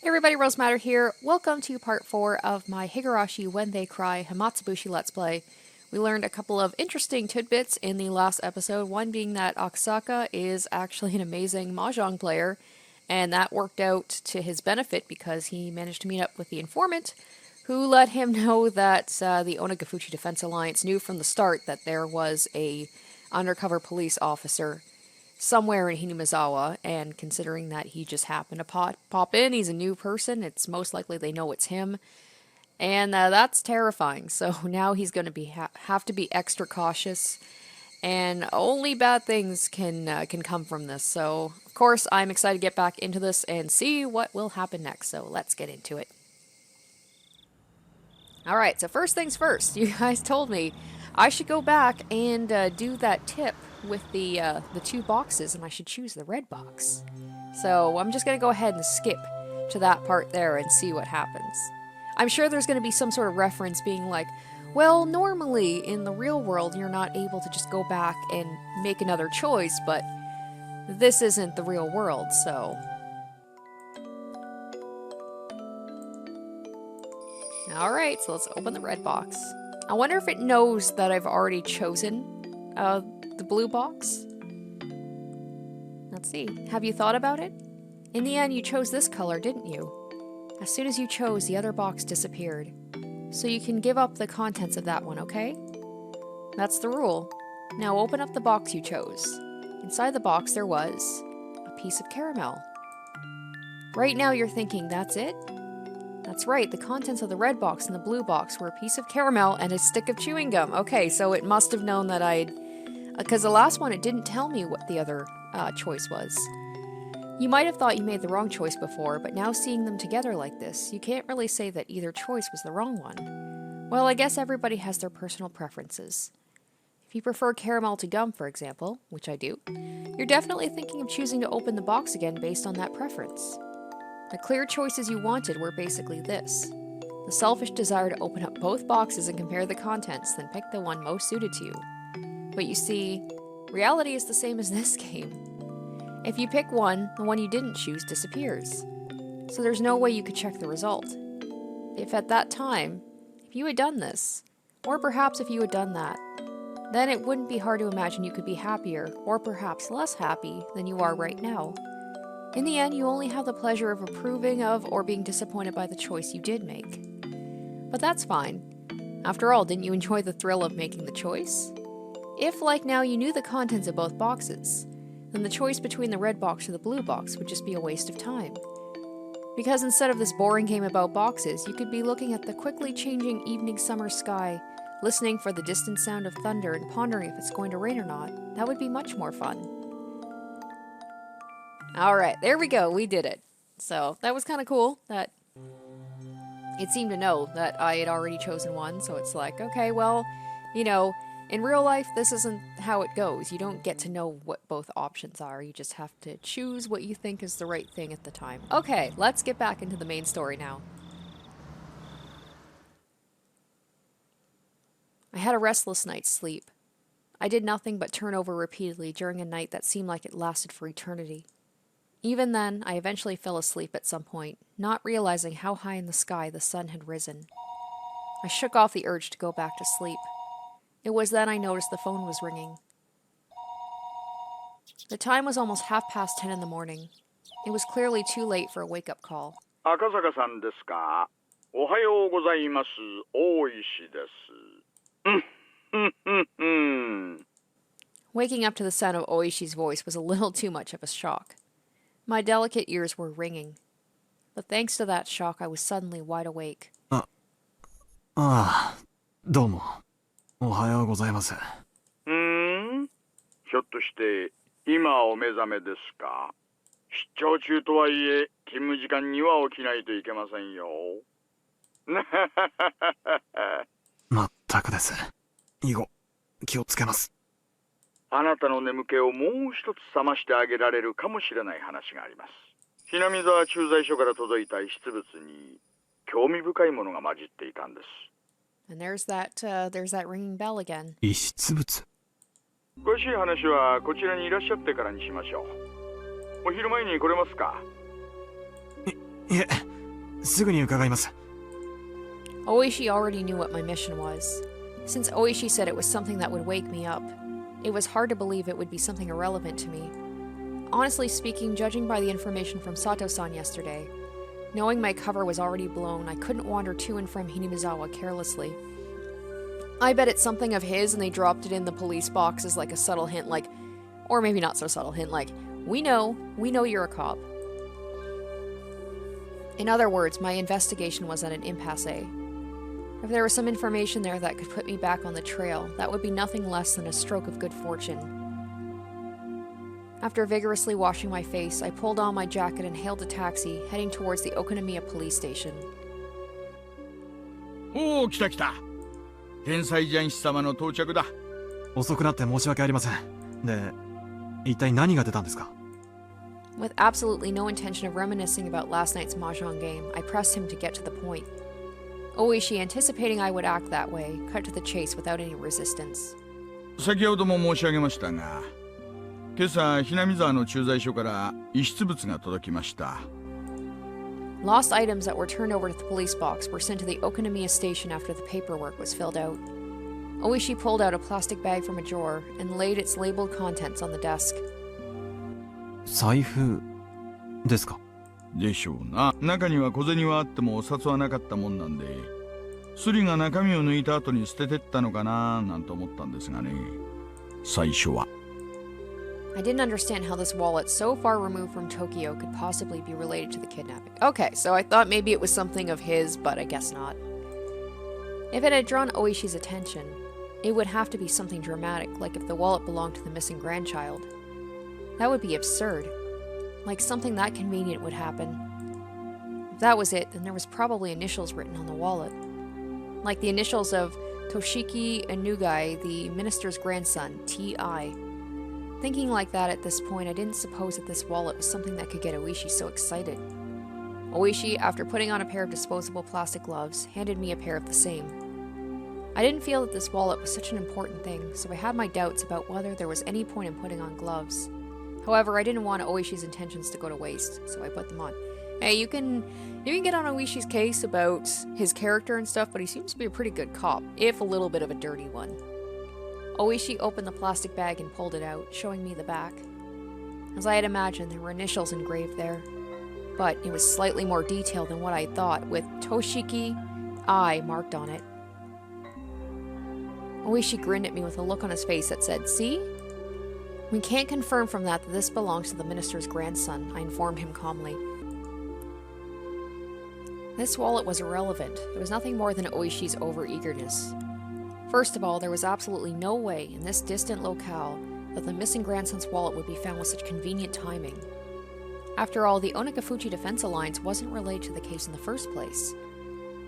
Hey everybody, Rose Matter here. Welcome to part 4 of my Higurashi When They Cry Himatsubushi Let's Play. We learned a couple of interesting tidbits in the last episode, one being that Akasaka is actually an amazing mahjong player, and that worked out to his benefit because he managed to meet up with the informant, who let him know that the Onagafuchi Defense Alliance knew from the start that there was a undercover police officer somewhere in Hinamizawa, and considering that he just happened to pop in, he's a new person, it's most likely they know it's him, and that's terrifying. So now he's going to have to be extra cautious, and only bad things can come from this. So of course I'm excited to get back into this and see what will happen next. So let's get into it. Alright, so first things first, you guys told me I should go back and do that tip with the 2 boxes, and I should choose the red box. So I'm just going to go ahead and skip to that part there and see what happens. I'm sure there's going to be some sort of reference being like, well, normally in the real world you're not able to just go back and make another choice, but this isn't the real world, so... Alright, so let's open the red box. I wonder if it knows that I've already chosen the blue box? Let's see. Have you thought about it? In the end, you chose this color, didn't you? As soon as you chose, the other box disappeared. So you can give up the contents of that one, okay? That's the rule. Now open up the box you chose. Inside the box there was a piece of caramel. Right now you're thinking, that's it? That's right, the contents of the red box and the blue box were a piece of caramel and a stick of chewing gum. Okay, so it must have known that I'd... Because the last one, it didn't tell me what the other choice was. You might have thought you made the wrong choice before, but now seeing them together like this, you can't really say that either choice was the wrong one. Well, I guess everybody has their personal preferences. If you prefer caramel to gum, for example, which I do, you're definitely thinking of choosing to open the box again based on that preference. The clear choices you wanted were basically this. The selfish desire to open up both boxes and compare the contents, then pick the one most suited to you. But you see, reality is the same as this game. If you pick one, the one you didn't choose disappears. So there's no way you could check the result. If at that time, if you had done this, or perhaps if you had done that, then it wouldn't be hard to imagine you could be happier, or perhaps less happy, than you are right now. In the end, you only have the pleasure of approving of or being disappointed by the choice you did make. But that's fine. After all, didn't you enjoy the thrill of making the choice? If, like now, you knew the contents of both boxes, then the choice between the red box or the blue box would just be a waste of time. Because instead of this boring game about boxes, you could be looking at the quickly changing evening summer sky, listening for the distant sound of thunder and pondering if it's going to rain or not. That would be much more fun. Alright, there we go, we did it. So, that was kind of cool, that it seemed to know that I had already chosen one, so it's like, okay, well, you know, in real life, this isn't how it goes. You don't get to know what both options are, you just have to choose what you think is the right thing at the time. Okay, let's get back into the main story now. I had a restless night's sleep. I did nothing but turn over repeatedly during a night that seemed like it lasted for eternity. Even then, I eventually fell asleep at some point, not realizing how high in the sky the sun had risen. I shook off the urge to go back to sleep. It was then I noticed the phone was ringing. The time was almost 10:30 in the morning. It was clearly too late for a wake-up call. Akasaka-san desu ka? Ohayou gozaimasu. Ooishi desu. Waking up to the sound of Ooishi's voice was a little too much of a shock. My delicate ears were ringing. But thanks to that shock, I was suddenly wide awake. どうも。おはようございます。ひょっとして今お目覚めですか？出張中とはいえ勤務時間には起きないといけませんよ。まったくです。以後気をつけます。あなたの眠気をもう一つ覚ましてあげられるかもしれない話があります。南沢駐在所から届いた遺失物に興味深いものが混じっていたんです。And there's that ringing bell again. 遺失物。詳しい話はこちらにいらっしゃってからにしましょう。お昼前に来れますか？いえ、すぐに伺います。 Ooishi already knew what my mission was. Since Ooishi said it was something that would wake me up, it was hard to believe it would be something irrelevant to me. Honestly speaking, judging by the information from Sato-san yesterday, knowing my cover was already blown, I couldn't wander to and from Hinamizawa carelessly. I bet it's something of his and they dropped it in the police box as like a subtle hint, like, or maybe not so subtle hint, like, we know you're a cop. In other words, my investigation was at an impasse. If there was some information there that could put me back on the trail, that would be nothing less than a stroke of good fortune. After vigorously washing my face, I pulled on my jacket and hailed a taxi, heading towards the Okonomiya police station. おお、来た来た。天才ジャンシ様の到着だ。遅くなって申し訳ありません。で、一体何が出たんですか？ With absolutely no intention of reminiscing about last night's mahjong game, I pressed him to get to the point. Ooishi, anticipating I would act that way, cut to the chase without any resistance. 先ほども申し上げましたが、今朝ひなみ沢の駐在所から遺失物が届きました。 Lost items that were turned over to the police box were sent to the Okonomiya station after the paperwork was filled out. Ooishi pulled out a plastic bag from a drawer and laid its labeled contents on the desk. 財布ですか？でしょうな。中には小銭はあってもお札はなかったもんなんで、スリが中身を抜いた後に捨ててったのかななんて思ったんですがね。最初は。 I didn't understand how this wallet so far removed from Tokyo could possibly be related to the kidnapping. Okay, so I thought maybe it was something of his, but I guess not. If it had drawn Oishi's attention, it would have to be something dramatic, like if the wallet belonged to the missing grandchild. That would be absurd. Like something that convenient would happen. If that was it, then there was probably initials written on the wallet. Like the initials of Toshiki Anugai, the minister's grandson, T.I. Thinking like that at this point, I didn't suppose that this wallet was something that could get Ooishi so excited. Ooishi, after putting on a pair of disposable plastic gloves, handed me a pair of the same. I didn't feel that this wallet was such an important thing, so I had my doubts about whether there was any point in putting on gloves. However, I didn't want Oishi's intentions to go to waste, so I put them on. Hey, you can get on Oishi's case about his character and stuff, but he seems to be a pretty good cop, if a little bit of a dirty one. Oishi opened the plastic bag and pulled it out, showing me the back. As I had imagined, there were initials engraved there, but it was slightly more detailed than what I thought, with Toshiki I marked on it. Ooishi grinned at me with a look on his face that said, "See? We can't confirm from that this belongs to the minister's grandson," I informed him calmly. This wallet was irrelevant. It was nothing more than Oishi's overeagerness. First of all, there was absolutely no way in this distant locale that the missing grandson's wallet would be found with such convenient timing. After all, the Onikafuchi Defense Alliance wasn't related to the case in the first place.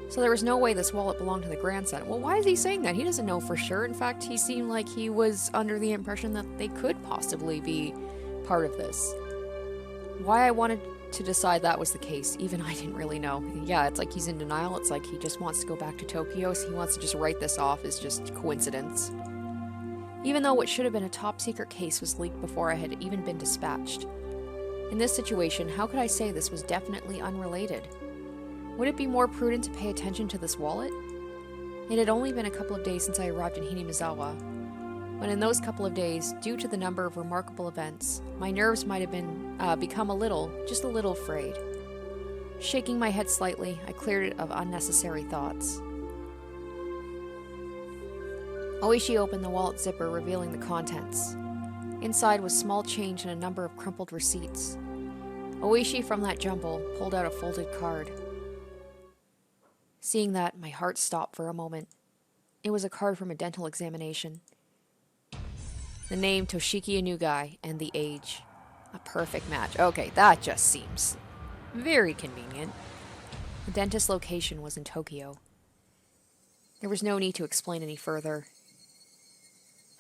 So there was no way this wallet belonged to the grandson. Well, why is he saying that? He doesn't know for sure. In fact, he seemed like he was under the impression that they could possibly be part of this. Why I wanted to decide that was the case, even I didn't really know. Yeah, it's like he's in denial. It's like he just wants to go back to Tokyo, so he wants to just write this off as just coincidence. Even though what should have been a top-secret case was leaked before I had even been dispatched. In this situation, how could I say this was definitely unrelated? Would it be more prudent to pay attention to this wallet? It had only been a couple of days since I arrived in Hinamizawa, but in those couple of days, due to the number of remarkable events, my nerves might have become just a little frayed. Shaking my head slightly, I cleared it of unnecessary thoughts. Ooishi opened the wallet zipper, revealing the contents. Inside was small change and a number of crumpled receipts. Ooishi, from that jumble, pulled out a folded card. Seeing that, my heart stopped for a moment. It was a card from a dental examination. The name Toshiki Anugai and the age. A perfect match. Okay, that just seems very convenient. The dentist's location was in Tokyo. There was no need to explain any further.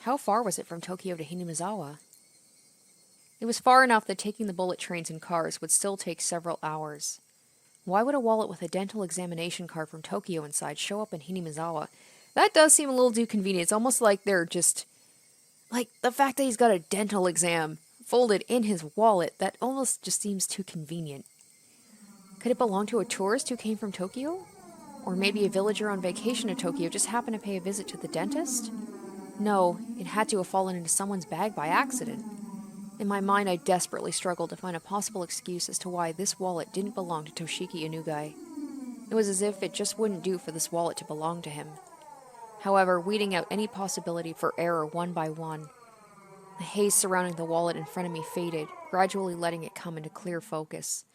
How far was it from Tokyo to Hinamizawa? It was far enough that taking the bullet trains and cars would still take several hours. Why would a wallet with a dental examination card from Tokyo inside show up in Hinamizawa? That does seem a little too convenient. It's almost like they're just... like, the fact that he's got a dental exam folded in his wallet, that almost just seems too convenient. Could it belong to a tourist who came from Tokyo? Or maybe a villager on vacation to Tokyo just happened to pay a visit to the dentist? No, it had to have fallen into someone's bag by accident. In my mind, I desperately struggled to find a possible excuse as to why this wallet didn't belong to Toshiki Inugai. It was as if it just wouldn't do for this wallet to belong to him. However, weeding out any possibility for error one by one, the haze surrounding the wallet in front of me faded, gradually letting it come into clear focus.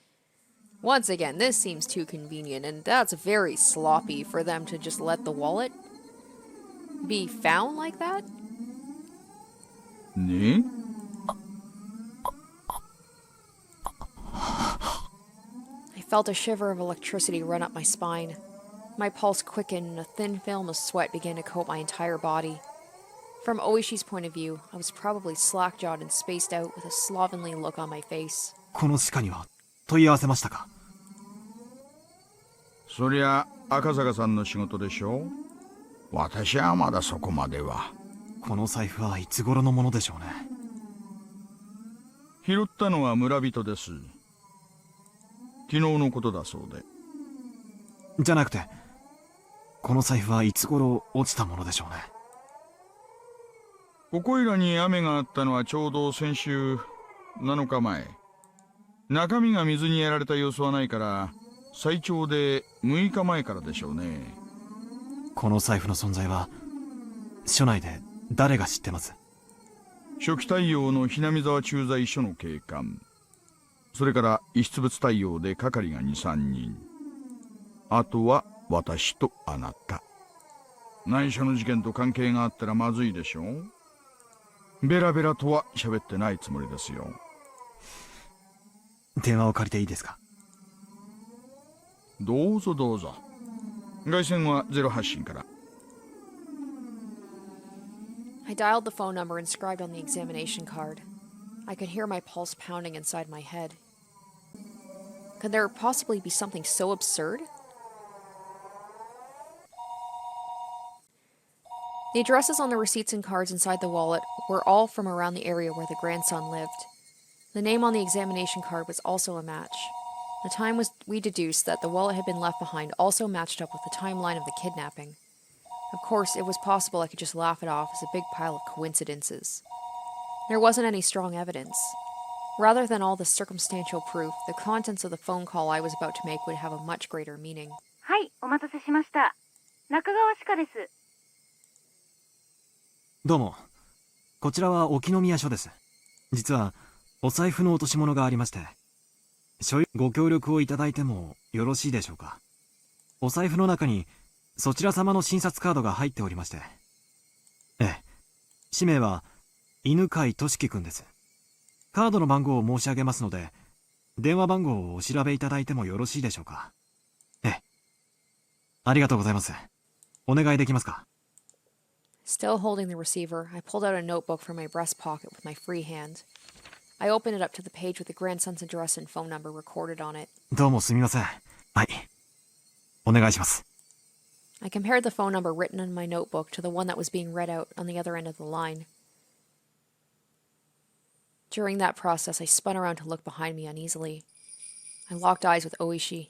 Once again, this seems too convenient, and that's very sloppy for them to just let the wallet be found like that? ね I felt a shiver of electricity run up my spine. My pulse quickened and a thin film of sweat began to coat my entire body. From Ooishi's point of view, I was probably slack-jawed and spaced out with a slovenly look on my face. この歯科には問い合わせましたか？そりゃ赤坂さんの仕事でしょ。私はまだそこまでは。この財布はいつ頃のものでしょうね。拾ったのは村人です。昨日のことだそうで。じゃなくて、この財布はいつ頃落ちたものでしょうね。ここいらに雨があったのはちょうど先週7日前。中身が水にやられた様子はないから、最長で6日前からでしょうね。この財布の存在は、署内で誰が知ってます？初期対応のひなみ沢駐在所の警官。それから遺失物対応で係が2、3人。あとは私とあなた。内緒の事件と関係があったらまずいでしょ。ベラベラとは喋ってないつもりですよ。電話を借りていいですか？どうぞどうぞ。外線はゼロ発信から。I dialed the phone number inscribed on the examination card. I could hear my pulse pounding inside my head. Could there possibly be something so absurd? The addresses on the receipts and cards inside the wallet were all from around the area where the grandson lived. The name on the examination card was also a match. The time we deduced that the wallet had been left behind also matched up with the timeline of the kidnapping. Of course, it was possible I could just laugh it off as a big pile of coincidences. There wasn't any strong evidence. Rather than all the circumstantial proof, the contents of the phone call I was about to make would have a much greater meaning. はい、お待たせしました。中川歯科です。どうも。こちらは沖宮署です。実は、お財布の落とし物がありまして、所有ご協力をいただいてもよろしいでしょうか。お財布の中に、そちら様の診察カードが入っておりまして。ええ。氏名は、犬飼俊樹くんです。カードの番号を申し上げますので、電話番号をお調べいただいてもよろしいでしょうか。ええ。ありがとうございます。お願いできますか。Still holding the receiver, I pulled out a notebook from my breast pocket with my free hand. I opened it up to the page with the grandson's address and phone number recorded on it. どうもすみません。はい。お願いします。I compared the phone number written in my notebook to the one that was being read out on the other end of the line. During that process, I spun around to look behind me uneasily. I locked eyes with Ooishi.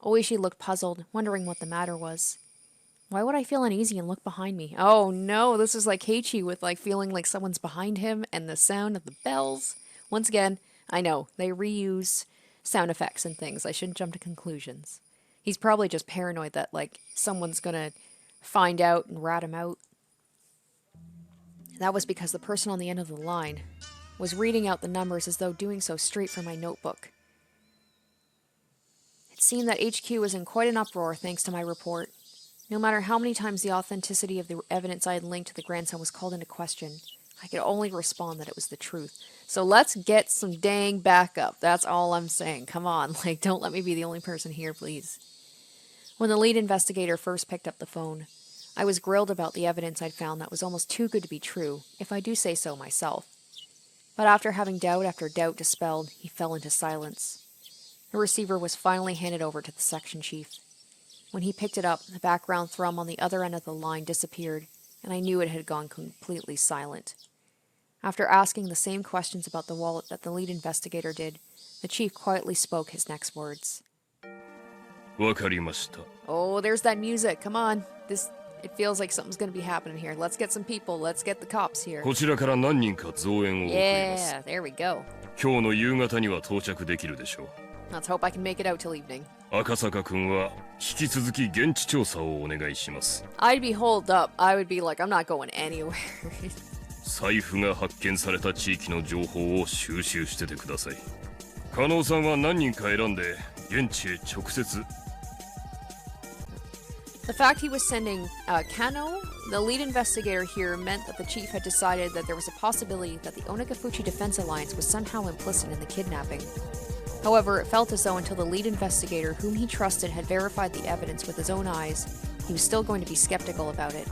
Ooishi looked puzzled, wondering what the matter was. Why would I feel uneasy and look behind me? Oh no, this is like Keiichi with like feeling like someone's behind him and the sound of the bells. Once again, I know, they reuse sound effects and things. I shouldn't jump to conclusions. He's probably just paranoid that like someone's gonna find out and rat him out. That was because the person on the end of the line was reading out the numbers as though doing so straight from my notebook. It seemed that HQ was in quite an uproar thanks to my report. No matter how many times the authenticity of the evidence I had linked to the grandson was called into question, I could only respond that it was the truth. So let's get some dang backup. That's all I'm saying. Come on, like, don't let me be the only person here, please. When the lead investigator first picked up the phone, I was grilled about the evidence I'd found that was almost too good to be true, if I do say so myself. But after having doubt after doubt dispelled, he fell into silence. The receiver was finally handed over to the section chief. When he picked it up, the background thrum on the other end of the line disappeared, and I knew it had gone completely silent. After asking the same questions about the wallet that the lead investigator did, the chief quietly spoke his next words. わかりました。 Oh, there's that music. Come on. It feels like something's gonna be happening here. Let's get some people. Let's get the cops here. こちらから何人か増援を送ります。 Yeah, there we go. 今日の夕方には到着できるでしょう。 Let's hope I can make it out till evening. 赤坂くんは引き続き現地調査をお願いします。 I'd be holed up. I would be like, I'm not going anywhere. 財布が発見された地域の情報を収集しててください。加納さんは何人か選んで現地へ直接。 The fact he was sending Kano, the lead investigator here, meant that the chief had decided that there was a possibility that the Onagafuchi Defense Alliance was somehow implicit in the kidnapping. However, it felt as though until the lead investigator, whom he trusted, had verified the evidence with his own eyes, he was still going to be skeptical about it.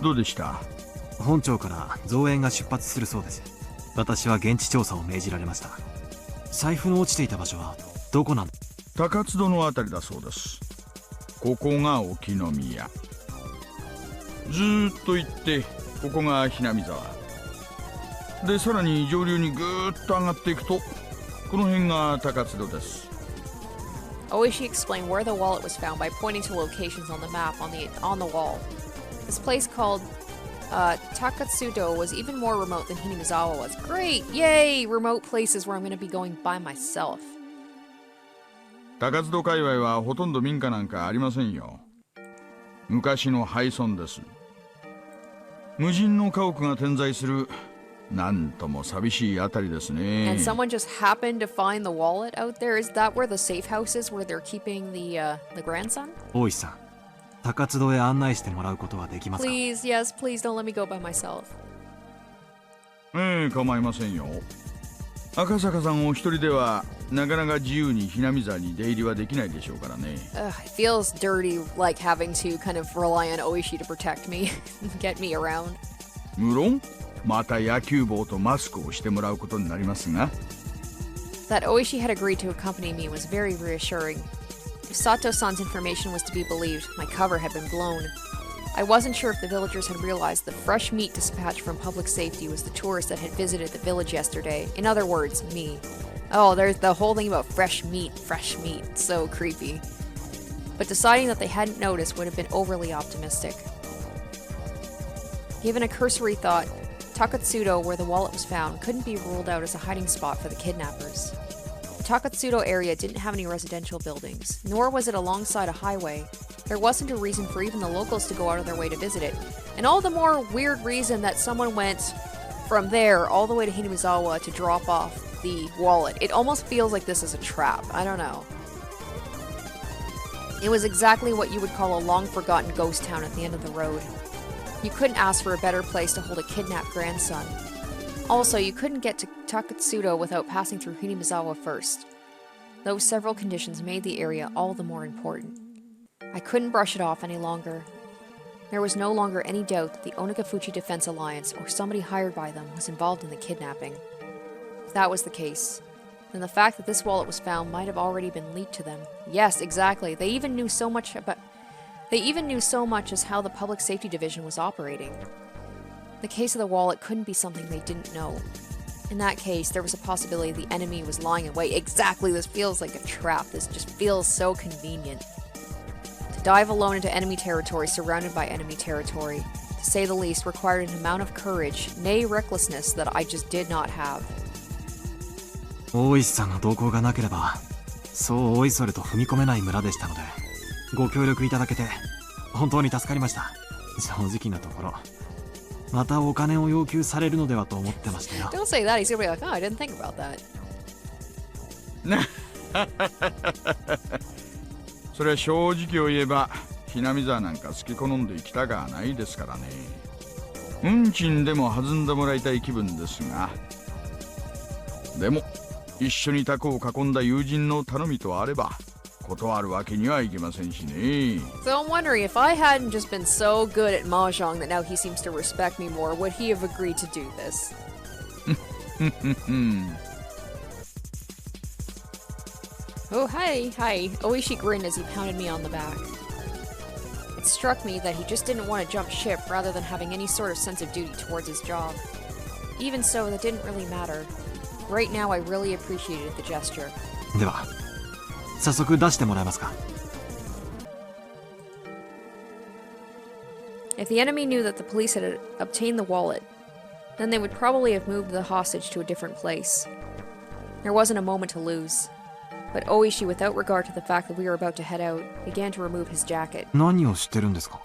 どうでした？本庁から増援が出発するそうです。私は現地調査を命じられました。財布の落ちていた場所はどこなん？高津戸のあたりだそうです。ここが沖宮。ずーっと行ってここがひなみ沢で、さらに上流にぐーっと上がっていくとこの辺が高津戸です。 Ooishi explained where the wallet was found by pointing to locations on the map on the wall. This place called Takatsudo was even more remote than Hinamizawa was. Great! Yay! Remote places where I'm going to be going by myself. 高津戸界隈はほとんど民家なんかありませんよ。昔の廃村です。無人の家屋が点在するなんとも寂しいあたりですね。 And someone just happened to find the wallet out there. Is that where the safe house is, where they're keeping the grandson? 大石さん、高津戸へ案内してもらうことはできますか？ Please, yes, please don't let me go by myself. 構いませんよ。赤坂さんお一人ではなかなか自由にひなみ沢に出入りはできないでしょうからね。It feels dirty, like having to kind of rely on Ooishi to protect me, get me around. 無論また野球帽とマスクをしてもらうことになりますが。 That Ooishi had agreed to accompany me was very reassuring. If Sato-san's information was to be believed, my cover had been blown. I wasn't sure if the villagers had realized the fresh meat dispatched from public safety was the tourist that had visited the village yesterday. In other words, me. Oh, there's the whole thing about fresh meat. So creepy. But deciding that they hadn't noticed would have been overly optimistic. Given a cursory thought, Takatsudo, where the wallet was found, couldn't be ruled out as a hiding spot for the kidnappers. The Takatsudo area didn't have any residential buildings, nor was it alongside a highway. There wasn't a reason for even the locals to go out of their way to visit it, and all the more weird reason that someone went from there all the way to Hinamizawa to drop off the wallet. It almost feels like this is a trap. I don't know. It was exactly what you would call a long-forgotten ghost town at the end of the road. You couldn't ask for a better place to hold a kidnapped grandson. Also, you couldn't get to Takatsudo without passing through Hinamizawa first. Those several conditions made the area all the more important. I couldn't brush it off any longer. There was no longer any doubt that the Onagafuchi Defense Alliance, or somebody hired by them, was involved in the kidnapping. If that was the case, then the fact that this wallet was found might have already been leaked to them. Yes, exactly. They even knew so much as how the Public Safety Division was operating. The case of the wallet couldn't be something they didn't know. In that case, there was a possibility the enemy was lying in wait. Exactly, this feels like a trap. This just feels so convenient. To dive alone into enemy territory, surrounded by enemy territory, to say the least, required an amount of courage, nay recklessness, that I just did not have. 大石さんの同行がなければ、そうおいそれと踏み込めない村でしたので、ご協力いただけて本当に助かりました。正直なところ、またお金を要求されるのではと思ってましたよ。Don't say that. He's gonna be like, oh, I didn't think about that. それは正直を言えば、ひなみ沢なんか好き好んで行きたがはないですからね。運賃でも弾んでもらいたい気分ですが、でも一緒にタコを囲んだ友人の頼みとあれば断るわけにはいきませんしね。 So I'm wondering if I hadn't just been so good at mahjong that now he seems to respect me more, would he have agreed to do this? Oh, hi. Ooishi grinned as he pounded me on the back. It struck me that he just didn't want to jump ship rather than having any sort of sense of duty towards his job. Even so, that didn't really matter. Right now, I really appreciated the gesture. では、早速出してもらえますか。 If the enemy knew that the police had obtained the wallet, then they would probably have moved the hostage to a different place. There wasn't a moment to lose. But Ooishi, without regard to the fact that we were about to head out, began to remove his jacket. 何をしてるんですか。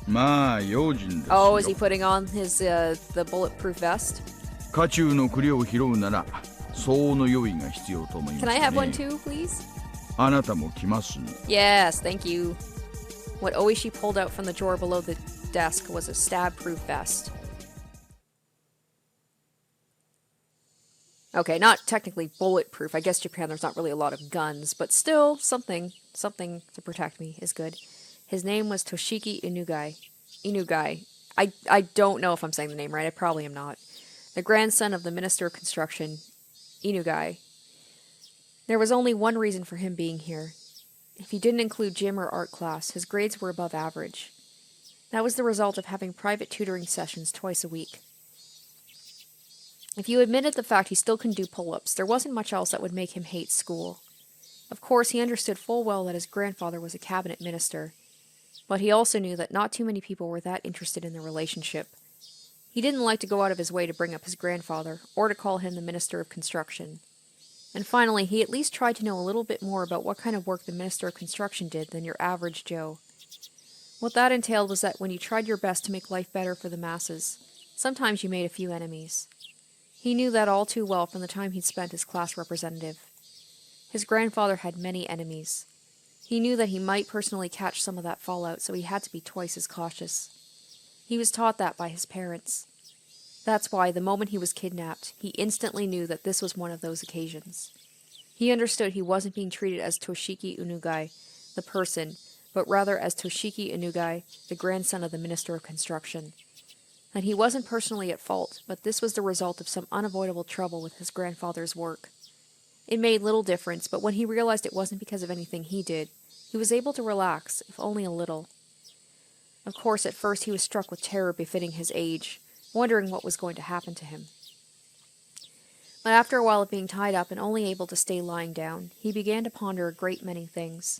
まあ用心ですよ。 Oh, is he putting on his, the bulletproof vest? 家中の栗を拾うなら相応の用意が必要と思います Can I ね。 have one too, please? あなたも来ますね。 Yes, thank you. What Ooishi pulled out from the drawer below the desk was a stab-proof vest. Okay, not technically bulletproof. I guess Japan there's not really a lot of guns, but still something to protect me is good. His name was Toshiki Inugai. I don't know if I'm saying the name right. I probably am not. The grandson of the Minister of Construction, Inugai. There was only one reason for him being here. If he didn't include gym or art class, his grades were above average. That was the result of having private tutoring sessions twice a week. If you admitted the fact he still couldn't do pull-ups, there wasn't much else that would make him hate school. Of course, he understood full well that his grandfather was a cabinet minister, but he also knew that not too many people were that interested in the relationship. He didn't like to go out of his way to bring up his grandfather, or to call him the Minister of Construction. And finally, he at least tried to know a little bit more about what kind of work the Minister of Construction did than your average Joe. What that entailed was that when you tried your best to make life better for the masses, sometimes you made a few enemies. He knew that all too well from the time he'd spent as class representative. His grandfather had many enemies. He knew that he might personally catch some of that fallout, so he had to be twice as cautious. He was taught that by his parents. That's why, the moment he was kidnapped, he instantly knew that this was one of those occasions. He understood he wasn't being treated as Toshiki Inugai, the person, but rather as Toshiki Inugai, the grandson of the Minister of Construction. That he wasn't personally at fault, but this was the result of some unavoidable trouble with his grandfather's work. It made little difference, but when he realized it wasn't because of anything he did, he was able to relax, if only a little. Of course, at first he was struck with terror befitting his age, wondering what was going to happen to him. But after a while of being tied up and only able to stay lying down, he began to ponder a great many things.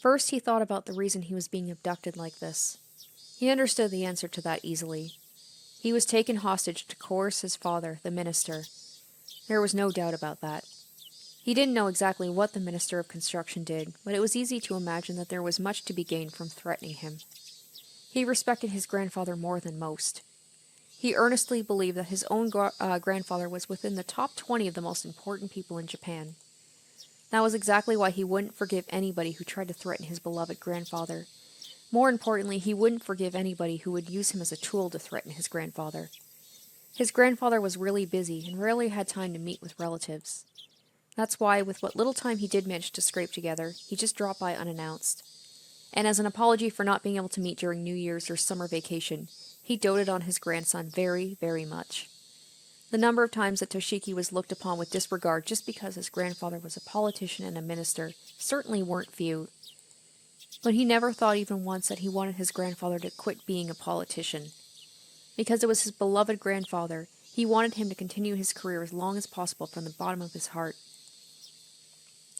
First, he thought about the reason he was being abducted like this. He understood the answer to that easily. He was taken hostage to coerce his father, the minister. There was no doubt about that. He didn't know exactly what the Minister of Construction did, but it was easy to imagine that there was much to be gained from threatening him. He respected his grandfather more than most. He earnestly believed that his own grandfather was within the top 20 of the most important people in Japan. That was exactly why he wouldn't forgive anybody who tried to threaten his beloved grandfather. More importantly, he wouldn't forgive anybody who would use him as a tool to threaten his grandfather. His grandfather was really busy and rarely had time to meet with relatives. That's why, with what little time he did manage to scrape together, he just dropped by unannounced. And as an apology for not being able to meet during New Year's or summer vacation, he doted on his grandson very, very much. The number of times that Toshiki was looked upon with disregard just because his grandfather was a politician and a minister certainly weren't few. But he never thought even once that he wanted his grandfather to quit being a politician. Because it was his beloved grandfather, he wanted him to continue his career as long as possible from the bottom of his heart.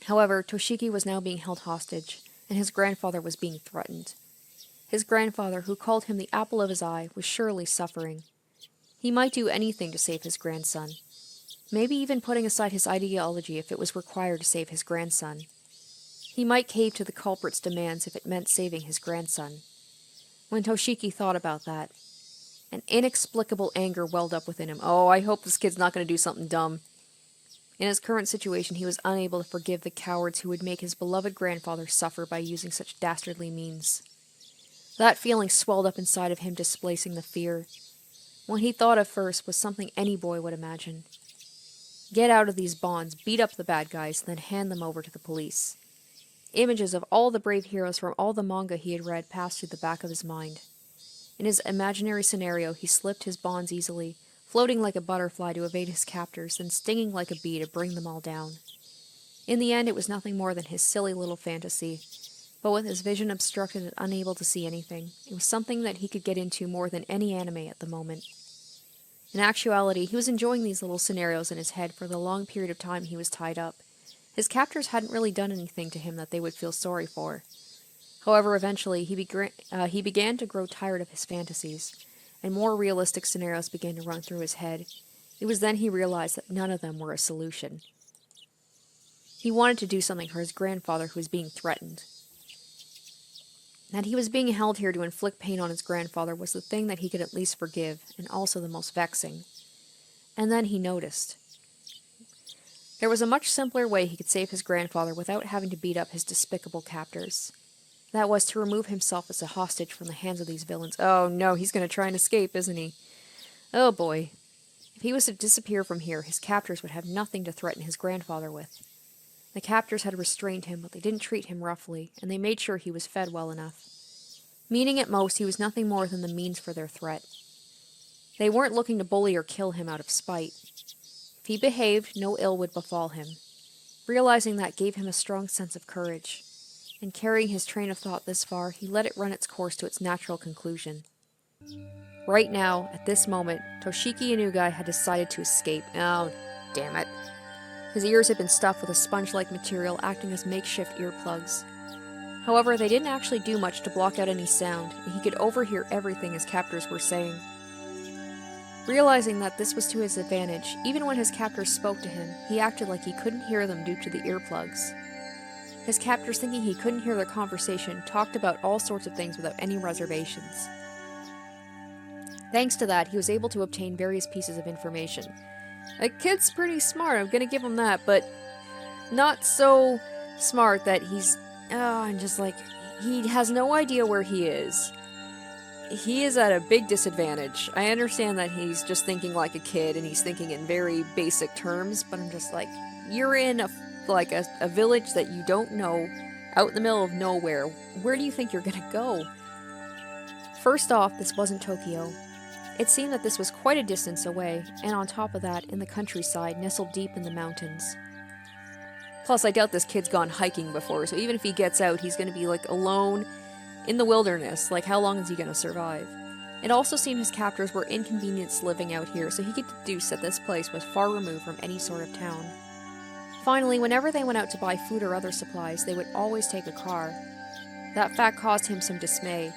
However, Toshiki was now being held hostage, and his grandfather was being threatened. His grandfather, who called him the apple of his eye, was surely suffering. He might do anything to save his grandson. Maybe even putting aside his ideology if it was required to save his grandson. He might cave to the culprit's demands if it meant saving his grandson. When Toshiki thought about that, an inexplicable anger welled up within him. Oh, I hope this kid's not going to do something dumb. In his current situation, he was unable to forgive the cowards who would make his beloved grandfather suffer by using such dastardly means. That feeling swelled up inside of him, displacing the fear. What he thought of first was something any boy would imagine. Get out of these bonds, beat up the bad guys, then hand them over to the police. Images of all the brave heroes from all the manga he had read passed through the back of his mind. In his imaginary scenario, he slipped his bonds easily, floating like a butterfly to evade his captors, then stinging like a bee to bring them all down. In the end, it was nothing more than his silly little fantasy, but with his vision obstructed and unable to see anything, it was something that he could get into more than any anime at the moment. In actuality, he was enjoying these little scenarios in his head for the long period of time he was tied up, His captors hadn't really done anything to him that they would feel sorry for. However, eventually, he began to grow tired of his fantasies, and more realistic scenarios began to run through his head. It was then he realized that none of them were a solution. He wanted to do something for his grandfather who was being threatened. That he was being held here to inflict pain on his grandfather was the thing that he could at least forgive, and also the most vexing. And then he noticed. There was a much simpler way he could save his grandfather without having to beat up his despicable captors. That was to remove himself as a hostage from the hands of these villains. Oh no, he's going to try and escape, isn't he? Oh boy. If he was to disappear from here, his captors would have nothing to threaten his grandfather with. The captors had restrained him, but they didn't treat him roughly, and they made sure he was fed well enough. Meaning at most, he was nothing more than the means for their threat. They weren't looking to bully or kill him out of spite. If he behaved, no ill would befall him. Realizing that gave him a strong sense of courage. And carrying his train of thought this far, he let it run its course to its natural conclusion. Right now, at this moment, Toshiki Inugai had decided to escape. Oh, damn it. His ears had been stuffed with a sponge-like material acting as makeshift earplugs. However, they didn't actually do much to block out any sound, and he could overhear everything his captors were saying. Realizing that this was to his advantage, even when his captors spoke to him, he acted like he couldn't hear them due to the earplugs. His captors, thinking he couldn't hear their conversation, talked about all sorts of things without any reservations. Thanks to that, he was able to obtain various pieces of information. A kid's pretty smart, I'm gonna give him that, but not so smart that he's... I'm just like... He has no idea where he is. He is at a big disadvantage. I understand that he's just thinking like a kid, and he's thinking in very basic terms, but I'm just like, you're in a village that you don't know, out in the middle of nowhere. Where do you think you're gonna go? First off, this wasn't Tokyo. It seemed that this was quite a distance away, and on top of that, in the countryside, nestled deep in the mountains. Plus, I doubt this kid's gone hiking before, so even if he gets out, he's gonna be, alone in the wilderness. How long is he gonna survive? It also seemed his captors were inconvenienced living out here, so he could deduce that this place was far removed from any sort of town. Finally, whenever they went out to buy food or other supplies, they would always take a car. That fact caused him some dismay,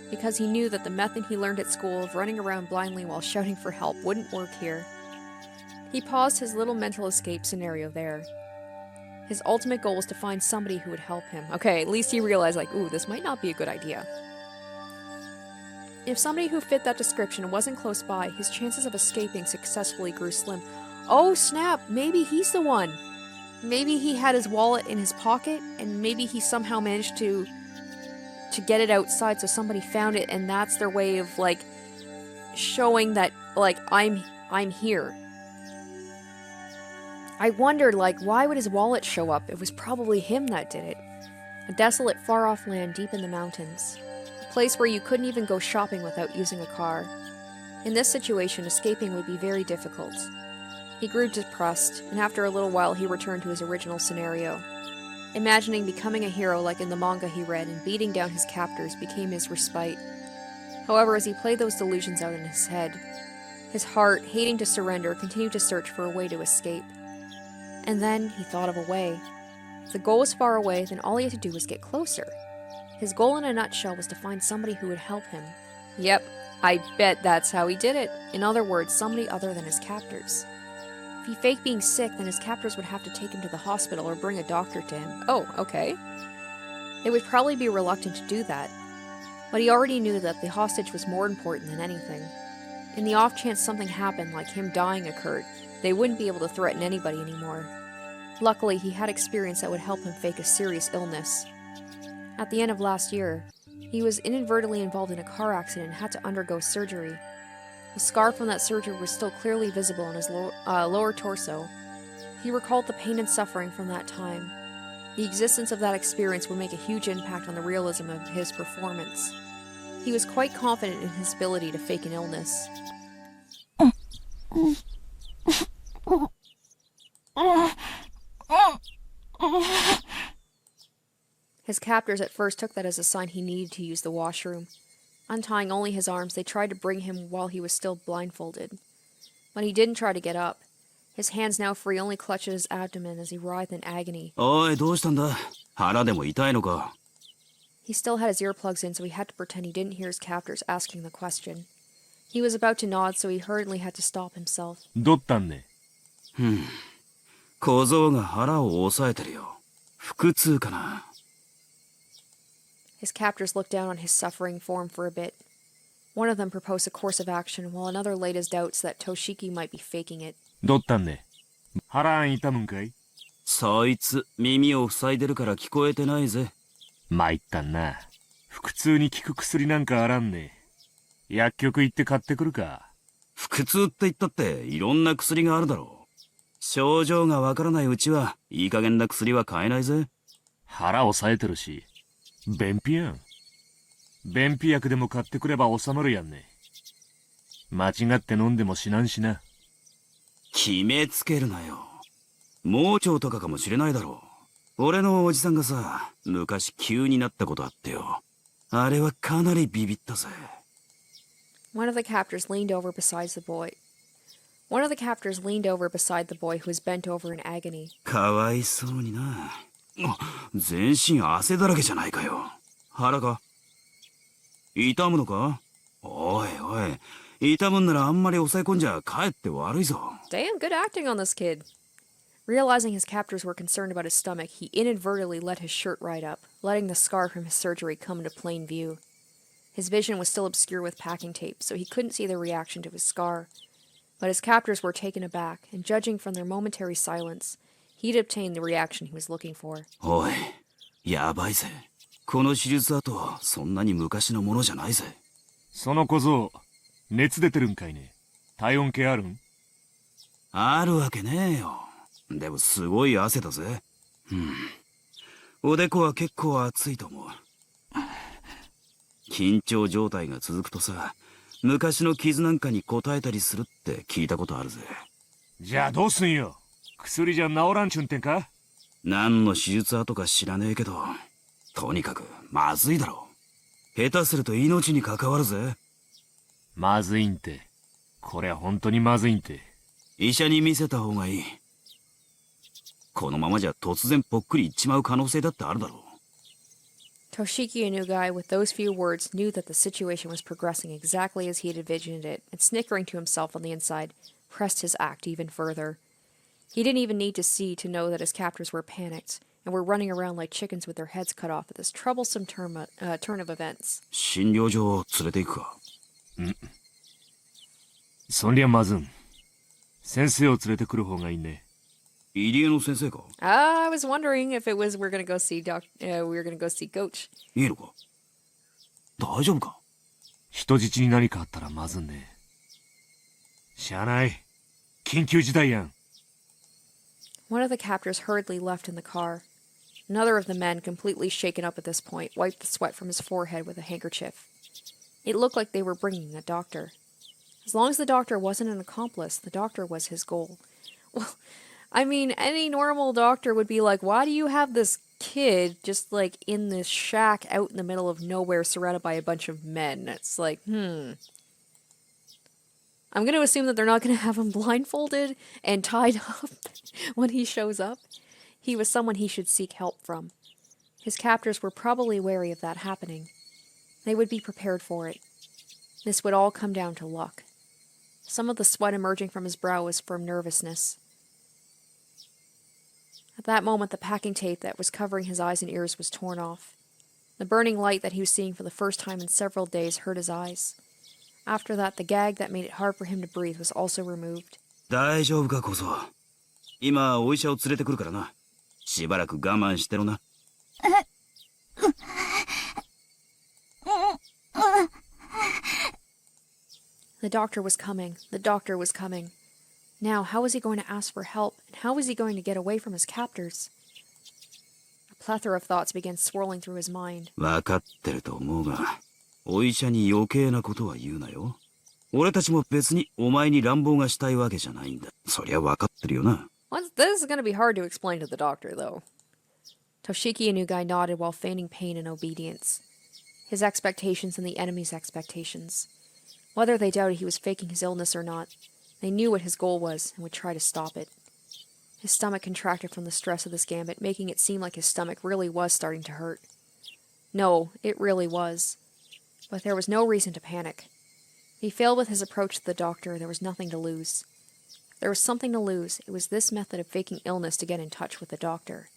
because he knew that the method he learned at school of running around blindly while shouting for help wouldn't work here. He paused his little mental escape scenario there. His ultimate goal was to find somebody who would help him. Okay, at least he realized, ooh, this might not be a good idea. If somebody who fit that description wasn't close by, his chances of escaping successfully grew slim. Oh snap, maybe he's the one! Maybe he had his wallet in his pocket, and maybe he somehow managed to get it outside so somebody found it, and that's their way of, showing that, I'm here. I wondered, why would his wallet show up? It was probably him that did it. A desolate, far-off land deep in the mountains. A place where you couldn't even go shopping without using a car. In this situation, escaping would be very difficult. He grew depressed, and after a little while he returned to his original scenario. Imagining becoming a hero like in the manga he read and beating down his captors became his respite. However, as he played those delusions out in his head, his heart, hating to surrender, continued to search for a way to escape. And then he thought of a way. If the goal was far away, then all he had to do was get closer. His goal in a nutshell was to find somebody who would help him. Yep, I bet that's how he did it. In other words, somebody other than his captors. If he faked being sick, then his captors would have to take him to the hospital or bring a doctor to him. Oh, okay. They would probably be reluctant to do that. But he already knew that the hostage was more important than anything. In the off chance something happened, like him dying occurred, they wouldn't be able to threaten anybody anymore. Luckily, he had experience that would help him fake a serious illness. At the end of last year, he was inadvertently involved in a car accident and had to undergo surgery. The scar from that surgery was still clearly visible on his lower torso. He recalled the pain and suffering from that time. The existence of that experience would make a huge impact on the realism of his performance. He was quite confident in his ability to fake an illness. His captors at first took that as a sign he needed to use the washroom. Untying only his arms, they tried to bring him while he was still blindfolded. But he didn't try to get up. His hands now free only clutch at his abdomen as he writhed in agony. おい、どうしたんだ？腹でも痛いのか？ He still had his earplugs in, so he had to pretend he didn't hear his captors asking the question. He was about to nod, so he hurriedly had to stop himself. どったんね。小僧が腹を押さえてるよ。腹痛かな。 His captors looked down on his suffering form for a bit. One of them proposed a course of action, while another laid his doubts that Toshiki might be faking it. どったんね。腹痛むんかい？そいつ、耳を塞いでるから聞こえてないぜ。参ったんな。腹痛に効く薬なんかあらんね。薬局行って買ってくるか。腹痛って言ったっていろんな薬があるだろう。症状がわからないうちはいい加減な薬は買えないぜ。腹押さえてるし。便秘やん。便秘薬でも買ってくれば収まるやんね。間違って飲んでも死なんしな。決めつけるなよ。盲腸とかかもしれないだろう。俺のおじさんがさ、昔急になったことあってよ。あれはかなりビビったぜ。One of the captors leaned over beside the boy. One of the captors leaned over beside the boy who was bent over in agony. かわいそうにな。全身汗だらけじゃないかよ。腹か？痛むのか？おいおい、痛むんならあんまり抑え込んじゃかえって悪いぞ。Damn, good acting on this kid. Realizing his captors were concerned about his stomach, he inadvertently let his shirt right up, letting the scar from his surgery come into plain view. His vision was still obscured with packing tape, so he couldn't see the reaction to his scar. But his captors were taken aback, and judging from their momentary silence, he'd obtained the reaction he was looking for. おい、やばいぜ。この手術跡、そんなに昔のものじゃないぜ。その小僧、熱出てるんかいね。体温計あるん？あるわけねえよ。でもすごい汗だぜ。おでこは結構熱いと思う。緊張状態が続くとさ、昔の傷なんかに応えたりするって聞いたことあるぜ。じゃあどうすんよ。薬じゃ治らんちゅんてんか？何の手術跡か知らねえけど、とにかくまずいだろう。下手すると命に関わるぜ。まずいんて。こりゃ本当にまずいんて。医者に見せた方がいい。このままじゃ突然ぽっくりいっちまう可能性だってあるだろう。 Toshiki Inugai, with those few words, knew that the situation was progressing exactly as he had envisioned it, and snickering to himself on the inside, pressed his act even further. He didn't even need to see to know that his captors were panicked, and were running around like chickens with their heads cut off at this troublesome turn of events. 診療所連れて行くか？そりゃまずん。先生を連れてくる方がいいね。入江の先生か？ I was wondering if it was we were gonna go see Coach. いいのか？大丈夫か？人質に何かあったらまずんね。しゃあない。緊急事態やん。One of the captors hurriedly left in the car. Another of the men, completely shaken up at this point, wiped the sweat from his forehead with a handkerchief. It looked like they were bringing a doctor. As long as the doctor wasn't an accomplice, the doctor was his goal. Well, I mean, any normal doctor would be like, why do you have this kid just, like, in this shack out in the middle of nowhere surrounded by a bunch of men? It's like, I'm going to assume that they're not going to have him blindfolded and tied up when he shows up. He was someone he should seek help from. His captors were probably wary of that happening. They would be prepared for it. This would all come down to luck. Some of the sweat emerging from his brow was from nervousness. At that moment, the packing tape that was covering his eyes and ears was torn off. The burning light that he was seeing for the first time in several days hurt his eyes. After that, the gag that made it hard for him to breathe was also removed. 大丈夫か小僧。今お医者を連れてくるからな。しばらく我慢してろな。The doctor was coming. The doctor was coming. Now, how was he going to ask for help, and how was he going to get away from his captors? A plethora of thoughts began swirling through his mind. わかってると思うが、お医者に余計なことは言うなよ。俺たちも別にお前に乱暴がしたいわけじゃないんだ。そりゃわかってるよな。This is going to be hard to explain to the doctor, though. Toshiki Inugai nodded while feigning pain and obedience. His expectations and the enemy's expectations. Whether they doubted he was faking his illness or not, They knew what his goal was and would try to stop it. His stomach contracted from the stress of this gambit, making it seem like his stomach really was starting to hurt. No, it really was. But there was no reason to panic. If he failed with his approach to the doctor, there was nothing to lose. If there was something to lose, it was this method of faking illness to get in touch with the doctor.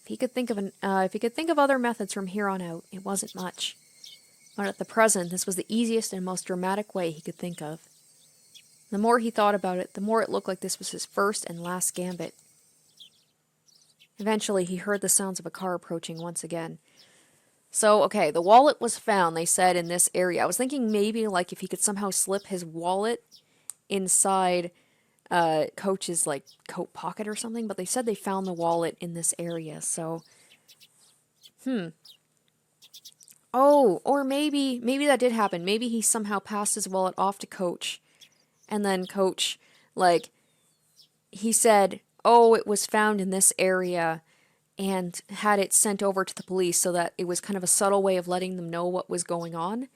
If he could think of other methods from here on out, it wasn't much. But at the present, this was the easiest and most dramatic way he could think of. The more he thought about it, the more it looked like this was his first and last gambit. Eventually, he heard the sounds of a car approaching once again. So, okay, the wallet was found, they said, in this area. I was thinking maybe, like, if he could somehow slip his wallet inside Coach's, like, coat pocket or something, but they said they found the wallet in this area, so... Oh, or maybe that did happen. Maybe he somehow passed his wallet off to Coach, and then Coach, like, he said, oh, it was found in this area, and had it sent over to the police so that it was kind of a subtle way of letting them know what was going on.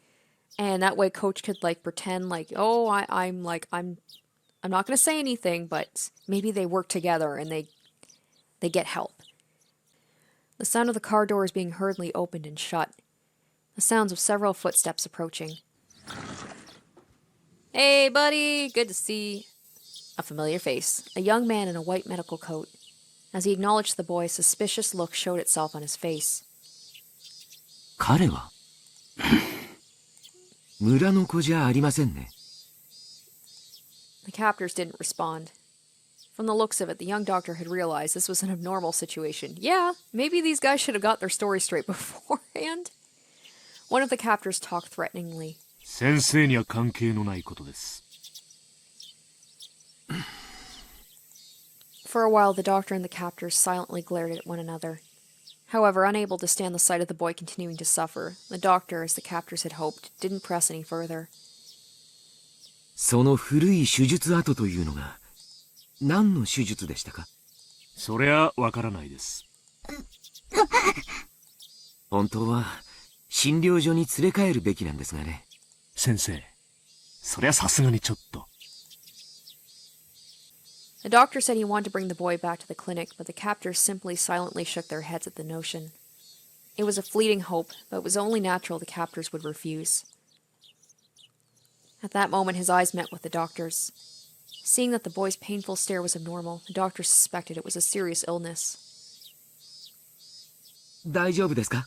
And that way Coach could, like, pretend like, oh, I'm not going to say anything, but maybe they work together and they get help. The sound of the car doors being hurriedly opened and shut. The sounds of several footsteps approaching. Hey, buddy! Good to see a familiar face. A young man in a white medical coat. As he acknowledged the boy, a suspicious look showed itself on his face. 彼は村の子じゃありませんね。 The captors didn't respond. From the looks of it, the young doctor had realized this was an abnormal situation. Yeah, maybe these guys should have got their story straight beforehand. One of the captors talked threateningly. 先生には関係のないことです。 For a while, the doctor and the captors silently glared at one another. However, unable to stand the sight of the boy continuing to suffer, the doctor, as the captors had hoped, didn't press any further. その古い手術跡というのが何の手術でしたか？そりゃわからないです。本当は診療所に連れ帰るべきなんですがね。先生、そりゃさすがにちょっと。 The doctor said he wanted to bring the boy back to the clinic, but the captors simply silently shook their heads at the notion. It was a fleeting hope, but it was only natural the captors would refuse. At that moment, his eyes met with the doctor's. Seeing that the boy's painful stare was abnormal, the doctor suspected it was a serious illness. 大丈夫ですか？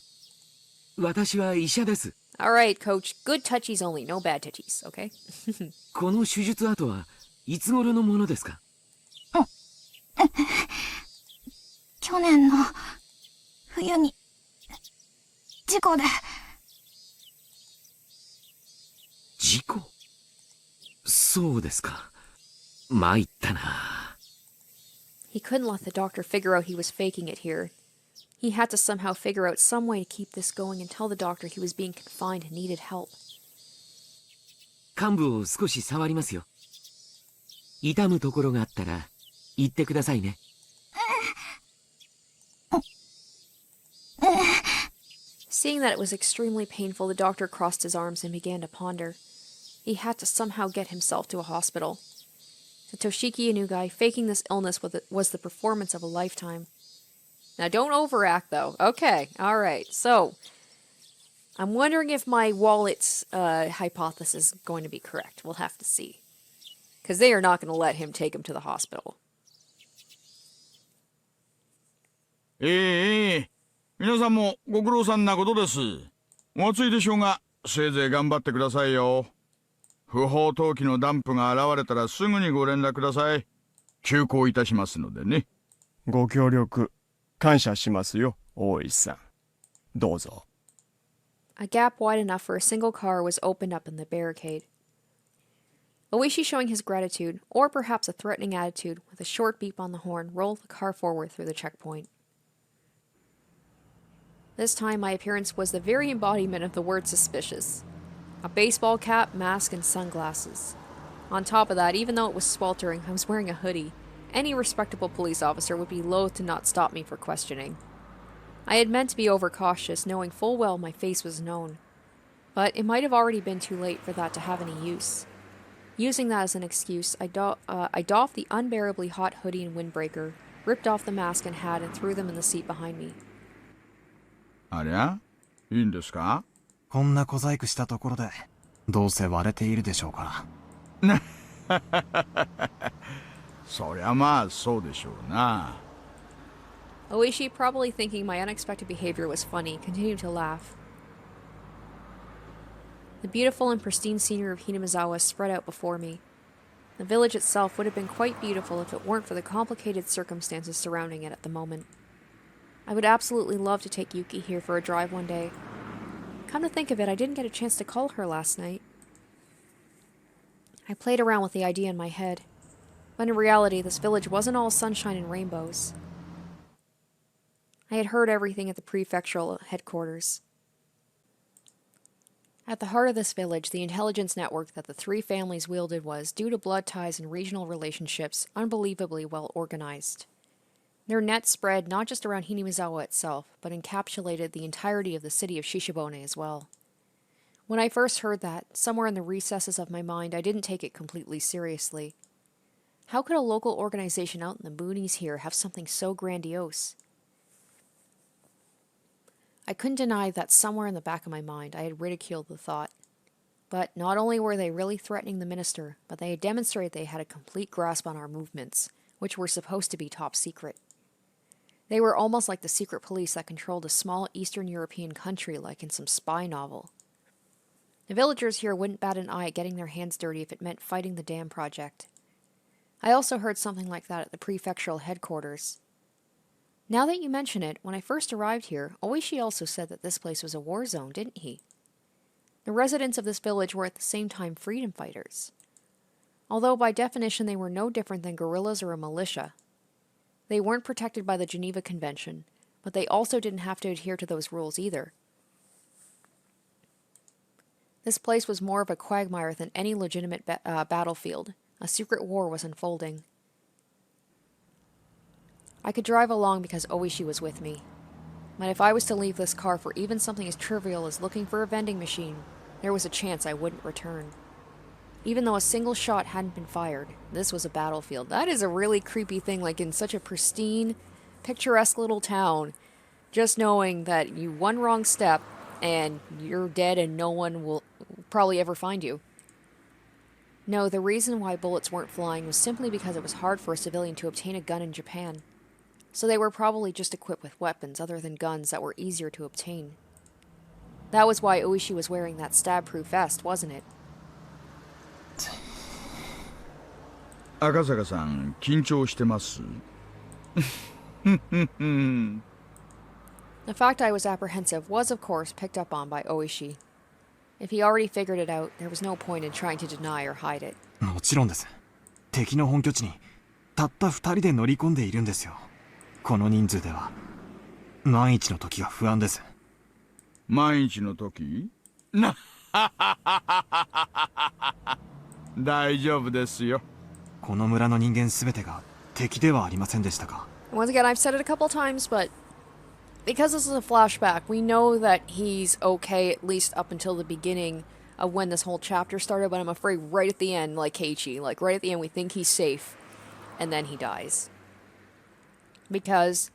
私は医者です。 Alright, coach. Good touchies only, no bad touchies, okay? この手術跡はいつ頃のものですか？去年の冬に事故で。事故？そうですか。参ったな。He couldn't let the doctor figure out he was faking it here. He had to somehow figure out some way to keep this going and tell the doctor he was being confined and needed help. 患部を少し触りますよ。痛むところがあったら言ってくださいね。Seeing that it was extremely painful, the doctor crossed his arms and began to ponder. He had to somehow get himself to a hospital. To Toshiki Inugai, faking this illness was the performance of a lifetime. Now, don't overact, though. Okay, alright. So, I'm wondering if my wallet's hypothesis is going to be correct. We'll have to see. Because they are not going to let him take him to the hospital. 皆さんもご苦労さんなことです。お暑いでしょうが、せいぜい頑張ってくださいよ。不法投棄のダンプが現れたらすぐにご連絡ください。急行いたしますのでね。ご協力感謝しますよ、大石さん。どうぞ。A gap wide enough for a single car was opened up in the barricade. Ooishi, showing his gratitude, or perhaps a threatening attitude, with a short beep on the horn, rolled the car forward through the checkpoint. This time, my appearance was the very embodiment of the word suspicious. A baseball cap, mask, and sunglasses. On top of that, even though it was sweltering, I was wearing a hoodie. Any respectable police officer would be loath to not stop me for questioning. I had meant to be overcautious, knowing full well my face was known. But it might have already been too late for that to have any use. Using that as an excuse, I doffed the unbearably hot hoodie and windbreaker, ripped off the mask and hat, and threw them in the seat behind me. ありゃいいんですか？こんな小細工したところで、どうせ割れているでしょうから。そりゃまあそうでしょうな。Ooishi, probably thinking my unexpected behavior was funny, continued to laugh. The beautiful and pristine scenery of Hinamizawa spread out before me. The village itself would have been quite beautiful if it weren't for the complicated circumstances surrounding it at the moment. I would absolutely love to take Yuki here for a drive one day. Come to think of it, I didn't get a chance to call her last night. I played around with the idea in my head, but in reality, this village wasn't all sunshine and rainbows. I had heard everything at the prefectural headquarters. At the heart of this village, the intelligence network that the three families wielded was, due to blood ties and regional relationships, unbelievably well organized. Their net spread not just around Hinamizawa itself, but encapsulated the entirety of the city of Shishibone as well. When I first heard that, somewhere in the recesses of my mind, I didn't take it completely seriously. How could a local organization out in the boonies here have something so grandiose? I couldn't deny that somewhere in the back of my mind I had ridiculed the thought. But not only were they really threatening the minister, but they had demonstrated they had a complete grasp on our movements, which were supposed to be top secret. They were almost like the secret police that controlled a small Eastern European country like in some spy novel. The villagers here wouldn't bat an eye at getting their hands dirty if it meant fighting the dam project. I also heard something like that at the prefectural headquarters. Now that you mention it, when I first arrived here, Ooishi also said that this place was a war zone, didn't he? The residents of this village were at the same time freedom fighters. Although by definition they were no different than guerrillas or a militia. They weren't protected by the Geneva Convention, but they also didn't have to adhere to those rules either. This place was more of a quagmire than any legitimate battlefield. A secret war was unfolding. I could drive along because Ooishi was with me. But if I was to leave this car for even something as trivial as looking for a vending machine, there was a chance I wouldn't return. Even though a single shot hadn't been fired, this was a battlefield. That is a really creepy thing, like in such a pristine, picturesque little town. Just knowing that you one wrong step and you're dead and no one will probably ever find you. No, the reason why bullets weren't flying was simply because it was hard for a civilian to obtain a gun in Japan. So they were probably just equipped with weapons other than guns that were easier to obtain. That was why Ooishi was wearing that stab-proof vest, wasn't it? 赤坂さん、緊張してます？ The fact I was apprehensive was, of course, picked up on by Ooishi. If he already figured it out, there was no point in trying to deny or hide it. もちろんです。敵の本拠地にたった2人で乗り込んでいるんですよ。この人数では万一の時が不安です。万一の時？大丈夫ですよ。この村の人間すべてが敵ではありませんでしたか。 Once again, I've said it a couple times, but because this is a flashback, we know that he's okay at least up until the beginning of when this whole chapter started, but I'm afraid right at the end, like Keiichi, like right at the end we think he's safe, and then he dies. Because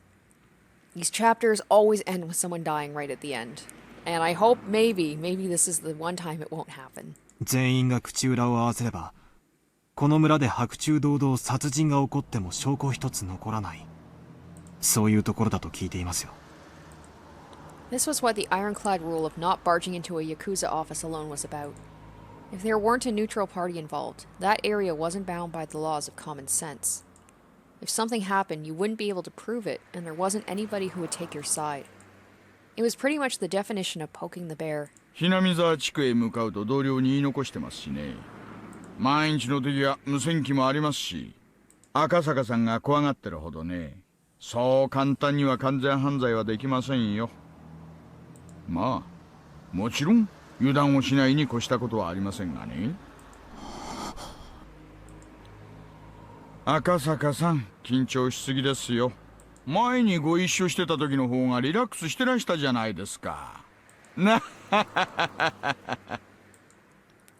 these chapters always end with someone dying right at the end. And I hope maybe this is the one time it won't happen. 全員が口裏を合わせれば、この村で白昼堂々殺人が起こっても証拠一つ残らない。そういうところだと聞いていますよ。This was what the ironclad rule of not barging into a Yakuza office alone was about. If there weren't a neutral party involved, that area wasn't bound by the laws of common sense. If something happened, you wouldn't be able to prove it, and there wasn't anybody who would take your side. It was pretty much the definition of poking the bear. ひなみ沢地区へ向かうと同僚に言い残してますしね。万一の時は無線機もありますし、赤坂さんが怖がってるほどね、そう簡単には完全犯罪はできませんよ。まあ、もちろん油断をしないに越したことはありませんがね。赤坂さん、緊張しすぎですよ。前にご一緒してた時の方がリラックスしてらしたじゃないですか。な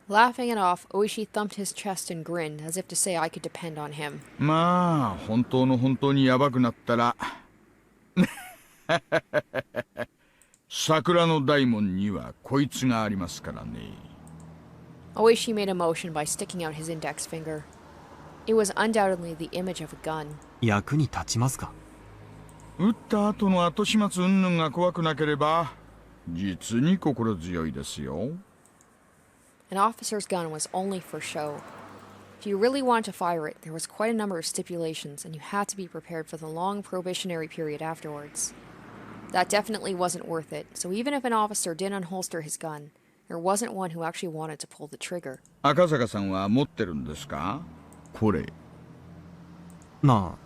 Laughing it off, Ooishi thumped his chest and grinned, as if to say I could depend on him. まあ本当の本当にヤバくなったら桜の大門にはこいつがありますからね。 Ooishi made a motion by sticking out his index finger. It was undoubtedly the image of a gun. 役に立ちますか？撃った後の後始末云々が怖くなければ実に心強いですよ。 An officer's gun was only for show. If you really wanted to fire it, there was quite a number of stipulations, and you had to be prepared for the long probationary period afterwards. That definitely wasn't worth it, so even if an officer did unholster his gun, there wasn't one who actually wanted to pull the trigger. 赤坂さんは持ってるんですか？これ。まあ、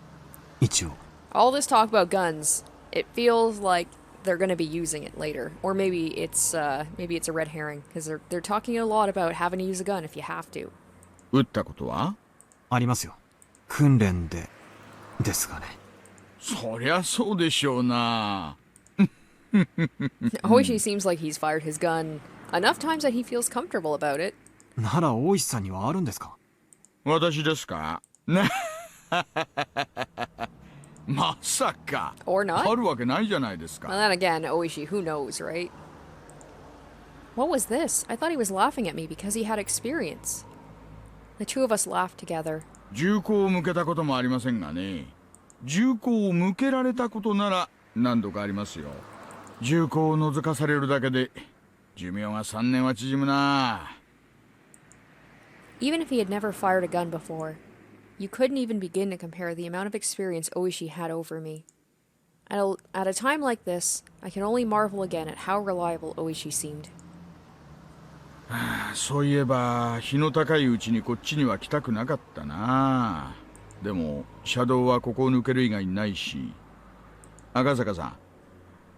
一応。 All this talk about guns, it feels like they're going to be using it later, or maybe it's a red herring, because they're talking a lot about having to use a gun if you have to. 撃ったことは？ありますよ。訓練で、ですがね。そりゃそうでしょうな。Ooishi seems like he's fired his gun enough times that he feels comfortable about it. なら大石さんにはあるんですか？私ですか？なまさか。 Or not? あるわけないじゃないですか。 Well, then again, Ooishi, who knows, right? What was this? I thought he was laughing at me because he had experience. The two of us laughed together. 銃口を向けたこともありませんがね。銃口を向けられたことなら何度かありますよ。銃口を覗かされるだけで寿命が3年は縮むな。 Even if he had never fired a gun before, you couldn't even begin to compare the amount of experience Ooishi had over me. At a time like this, I can only marvel again at how reliable Ooishi seemed. そういえば日の高いうちにこっちには来たくなかったな。でも車道はここを抜ける以外にないし。赤坂さん、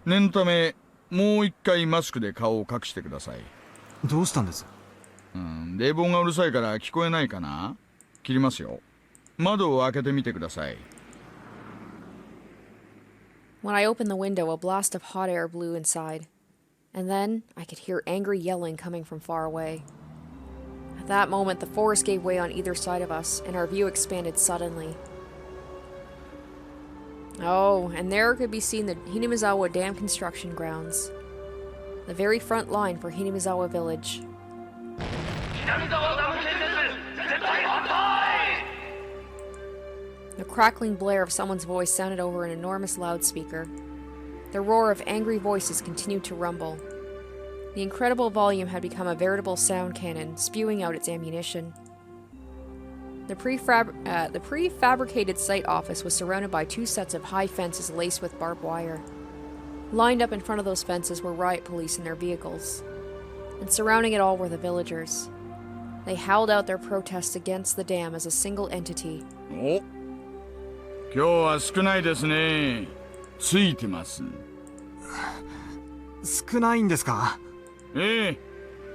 念のためもう一回マスクで顔を隠してください。どうしたんです？冷房がうるさいから聞こえないかな？切りますよ。窓を開けてみてください。 When I opened the window, a blast of hot air blew inside. And then I could hear angry yelling coming from far away. At that moment, the forest gave way on either side of us, and our view expanded suddenly. Oh, and there could be seen the Hinamizawa Dam construction grounds. The very front line for Hinamizawa Village. The crackling blare of someone's voice sounded over an enormous loudspeaker. The roar of angry voices continued to rumble. The incredible volume had become a veritable sound cannon, spewing out its ammunition. The prefabricated site office was surrounded by two sets of high fences laced with barbed wire. Lined up in front of those fences were riot police in their vehicles. And surrounding it all were the villagers. They howled out their protests against the dam as a single entity. お、今日は少ないですね。ついてます。少ないんですか？ええ、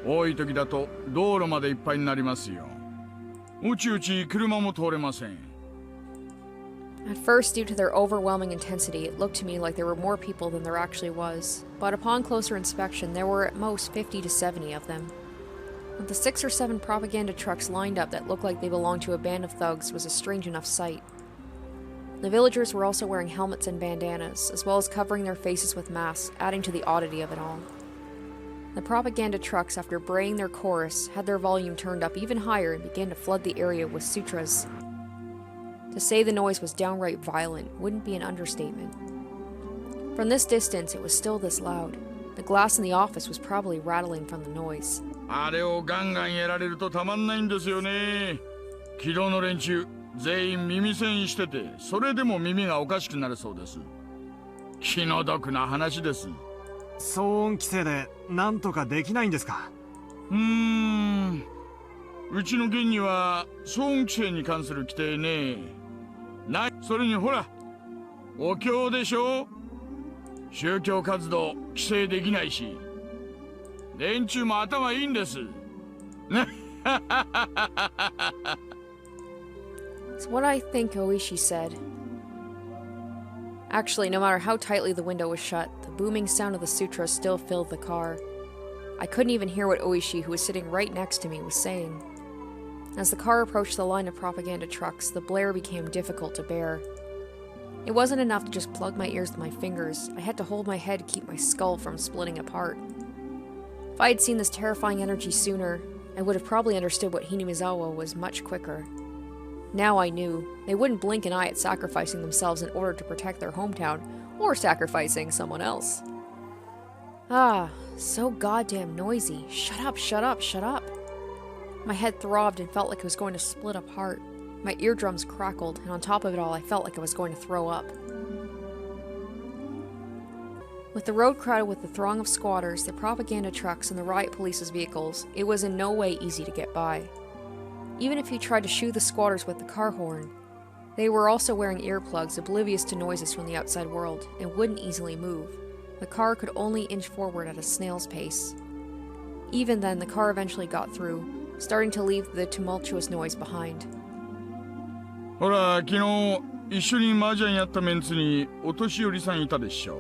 多い時だと道路までいっぱいになりますよ。うちうち車も通れません。 At first, due to their overwhelming intensity, it looked to me like there were more people than there actually was. But upon closer inspection, there were at most 50 to 70 of them. With the 6 or 7 propaganda trucks lined up that looked like they belonged to a band of thugs was a strange enough sight. The villagers were also wearing helmets and bandanas, as well as covering their faces with masks, adding to the oddity of it all. The propaganda trucks, after braying their chorus, had their volume turned up even higher and began to flood the area with sutras. To say the noise was downright violent wouldn't be an understatement. From this distance, it was still this loud. The glass in the office was probably rattling from the noise. あれをガンガンやられるとたまんないんですよね。昨日の連中全員耳栓してて、それでも耳がおかしくなるそうです。気の毒な話です。騒音規制でなんとかできないんですか？うちの県には騒音規制に関する規定ね。ない。それにほら、お経でしょ。宗教活動規制できないし、連中も頭いいんです。It's what I think Ooishi said. Actually, no matter how tightly the window was shut, the booming sound of the sutras still filled the car. I couldn't even hear what Ooishi, who was sitting right next to me, was saying. As the car approached the line of propaganda trucks, the blare became difficult to bear. It wasn't enough to just plug my ears with my fingers. I had to hold my head to keep my skull from splitting apart. If I had seen this terrifying energy sooner, I would have probably understood what Hinamizawa was much quicker. Now I knew. They wouldn't blink an eye at sacrificing themselves in order to protect their hometown, or sacrificing someone else. Ah, so goddamn noisy. Shut up, shut up, shut up. My head throbbed and felt like it was going to split apart. My eardrums crackled, and on top of it all, I felt like I was going to throw up. With the road crowded with the throng of squatters, the propaganda trucks, and the riot police's vehicles, it was in no way easy to get by. Even if you tried to shoo the squatters with the car horn, they were also wearing earplugs, oblivious to noises from the outside world, and wouldn't easily move. The car could only inch forward at a snail's pace. Even then, the car eventually got through, starting to leave the tumultuous noise behind. ほら、昨日一緒に麻雀やったメンツにお年寄りさんいたでしょ。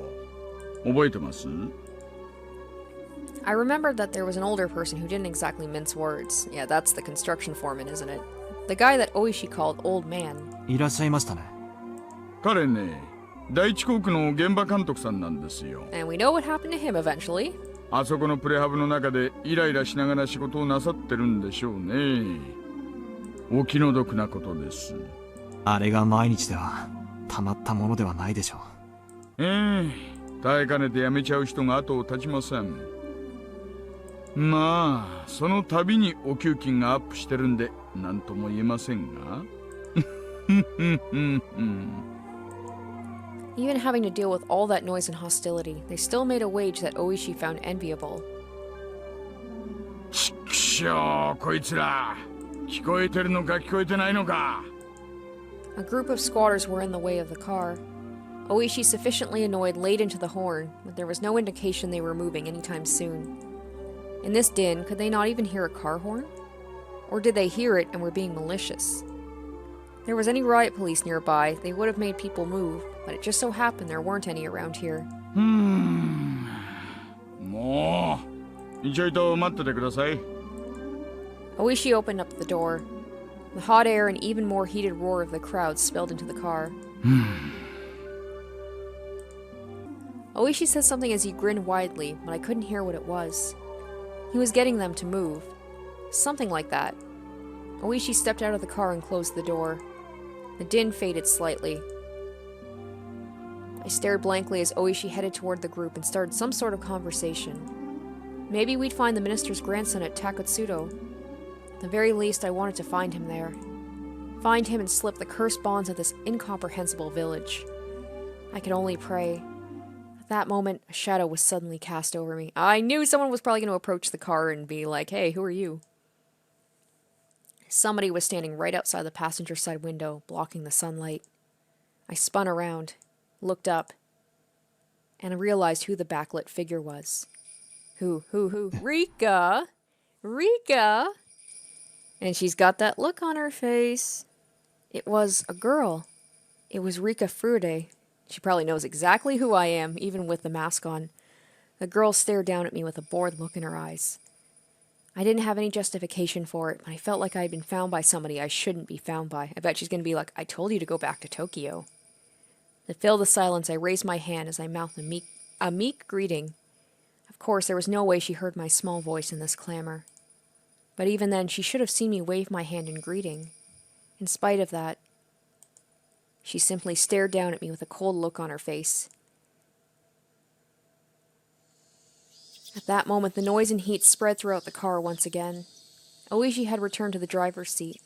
覚えてます？ I remembered that there was an older person who didn't exactly mince words. Yeah, that's the construction foreman, isn't it? The guy that Ooishi called Old Man. いらっしゃいましたね。彼ね、第一航空の現場監督さんなんですよ。 And we know what happened to him eventually. あそこのプレハブの中でイライラしながら仕事をなさってるんでしょうね。お気の毒なことです。あれが毎日ではたまったものではないでしょう。耐えかねて辞めちゃう人が後を絶ちません。まあ、その度にお給金がアップしてるんで何とも言えませんが。Even having to deal with all that noise and hostility, they still made a wage that Ooishi found enviable. ちくしょう、こいつら。聞こえてるのか聞こえてないのか。A group of squatters were in the way of the car. Ooishi, sufficiently annoyed, laid into the horn, but there was no indication they were moving anytime soon. In this din, could they not even hear a car horn? Or did they hear it and were being malicious? If there was any riot police nearby, they would have made people move, but it just so happened there weren't any around here. もう、ちょいと待っててください。Ooishi opened up the door. The hot air and even more heated roar of the crowd spilled into the car. Ooishi said something as he grinned widely, but I couldn't hear what it was. He was getting them to move. Something like that. Ooishi stepped out of the car and closed the door. The din faded slightly. I stared blankly as Ooishi headed toward the group and started some sort of conversation. Maybe we'd find the minister's grandson at Takotsudo. At the very least, I wanted to find him there. Find him and slip the cursed bonds of this incomprehensible village. I could only pray. At that moment, a shadow was suddenly cast over me. I knew someone was probably going to approach the car and be like, "Hey, who are you?" Somebody was standing right outside the passenger side window, blocking the sunlight. I spun around, looked up, and I realized who the backlit figure was. Who? Rika! Rika! And she's got that look on her face. It was a girl. It was Rika Furude. She probably knows exactly who I am, even with the mask on. The girl stared down at me with a bored look in her eyes. I didn't have any justification for it, but I felt like I had been found by somebody I shouldn't be found by. I bet she's going to be like, "I told you to go back to Tokyo." To fill the silence, I raised my hand as I mouthed a meek greeting. Of course, there was no way she heard my small voice in this clamor. But even then, she should have seen me wave my hand in greeting. In spite of that, she simply stared down at me with a cold look on her face. At that moment, the noise and heat spread throughout the car once again. Ooishi had returned to the driver's seat.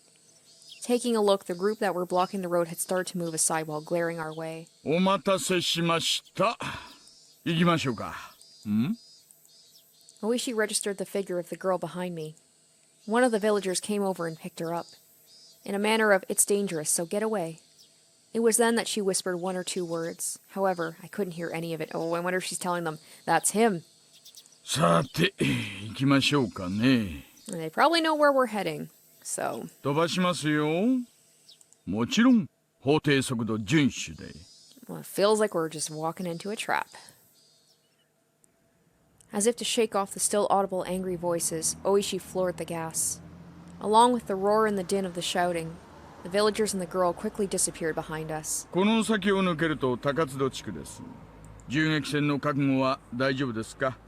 Taking a look, the group that were blocking the road had started to move aside while glaring our way. お待たせしました。行きましょうか。Ooishi registered the figure of the girl behind me. One of the villagers came over and picked her up. In a manner of, "It's dangerous, so get away." It was then that she whispered one or two words. However, I couldn't hear any of it. Oh, I wonder if she's telling them, "That's him." さて、行きましょうかね。 And they probably know where we're heading, so... 飛ばしますよ。もちろん、法定速度遵守で。 Well, it feels like we're just walking into a trap. As if to shake off the still audible angry voices, Ooishi floored the gas. Along with the roar and the din of the shouting, the villagers and the girl quickly disappeared behind us. この先を抜けると高津戸地区です。銃撃戦の覚悟は大丈夫ですか？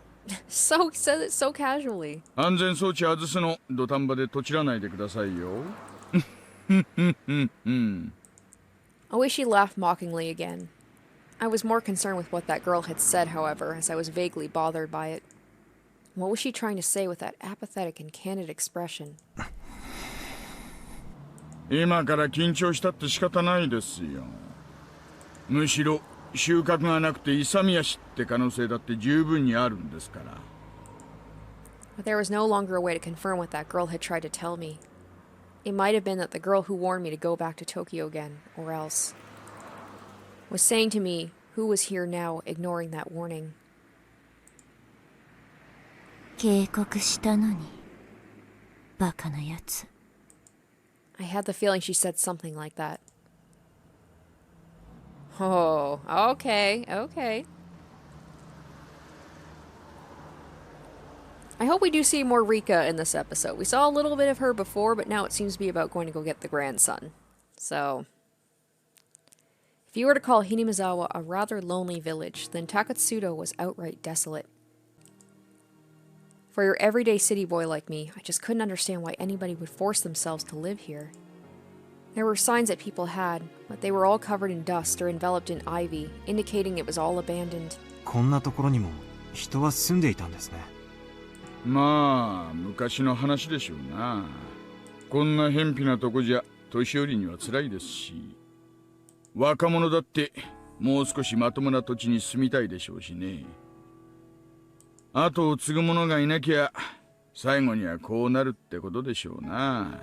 So said it so casually. 安全装置外すの土壇場でとちらないでくださいよ。Ooishi laughed mockingly again. I was more concerned with what that girl had said, however, as I was vaguely bothered by it. What was she trying to say with that apathetic and candid expression? 今から緊張したって仕方ないですよ。むしろ収穫がなくて勇み足って可能性だって十分にあるんですから。But there was no longer a way to confirm what that girl had tried to tell me. It might have been that the girl who warned me to go back to Tokyo again, or else, was saying to me who was here now, ignoring that warning. 警告したのに、バカなやつ。I had the feeling she said something like that. Oh, okay, okay. I hope we do see more Rika in this episode. We saw a little bit of her before, but now it seems to be about going to go get the grandson. So, if you were to call Hinamizawa a rather lonely village, then Takatsudo was outright desolate. For your everyday city boy like me, I just couldn't understand why anybody would force themselves to live here. There were signs that people had, but they were all covered in dust or enveloped in ivy, indicating it was all abandoned. こんなところにも人は住んでいたんですね。まあ昔の話でしょうな。こんな偏僻なとこじゃ年寄りには辛いですし、若者だってもう少しまともな土地に住みたいでしょうしね。後を継ぐ者がいなきゃ最後にはこうなるってことでしょうな。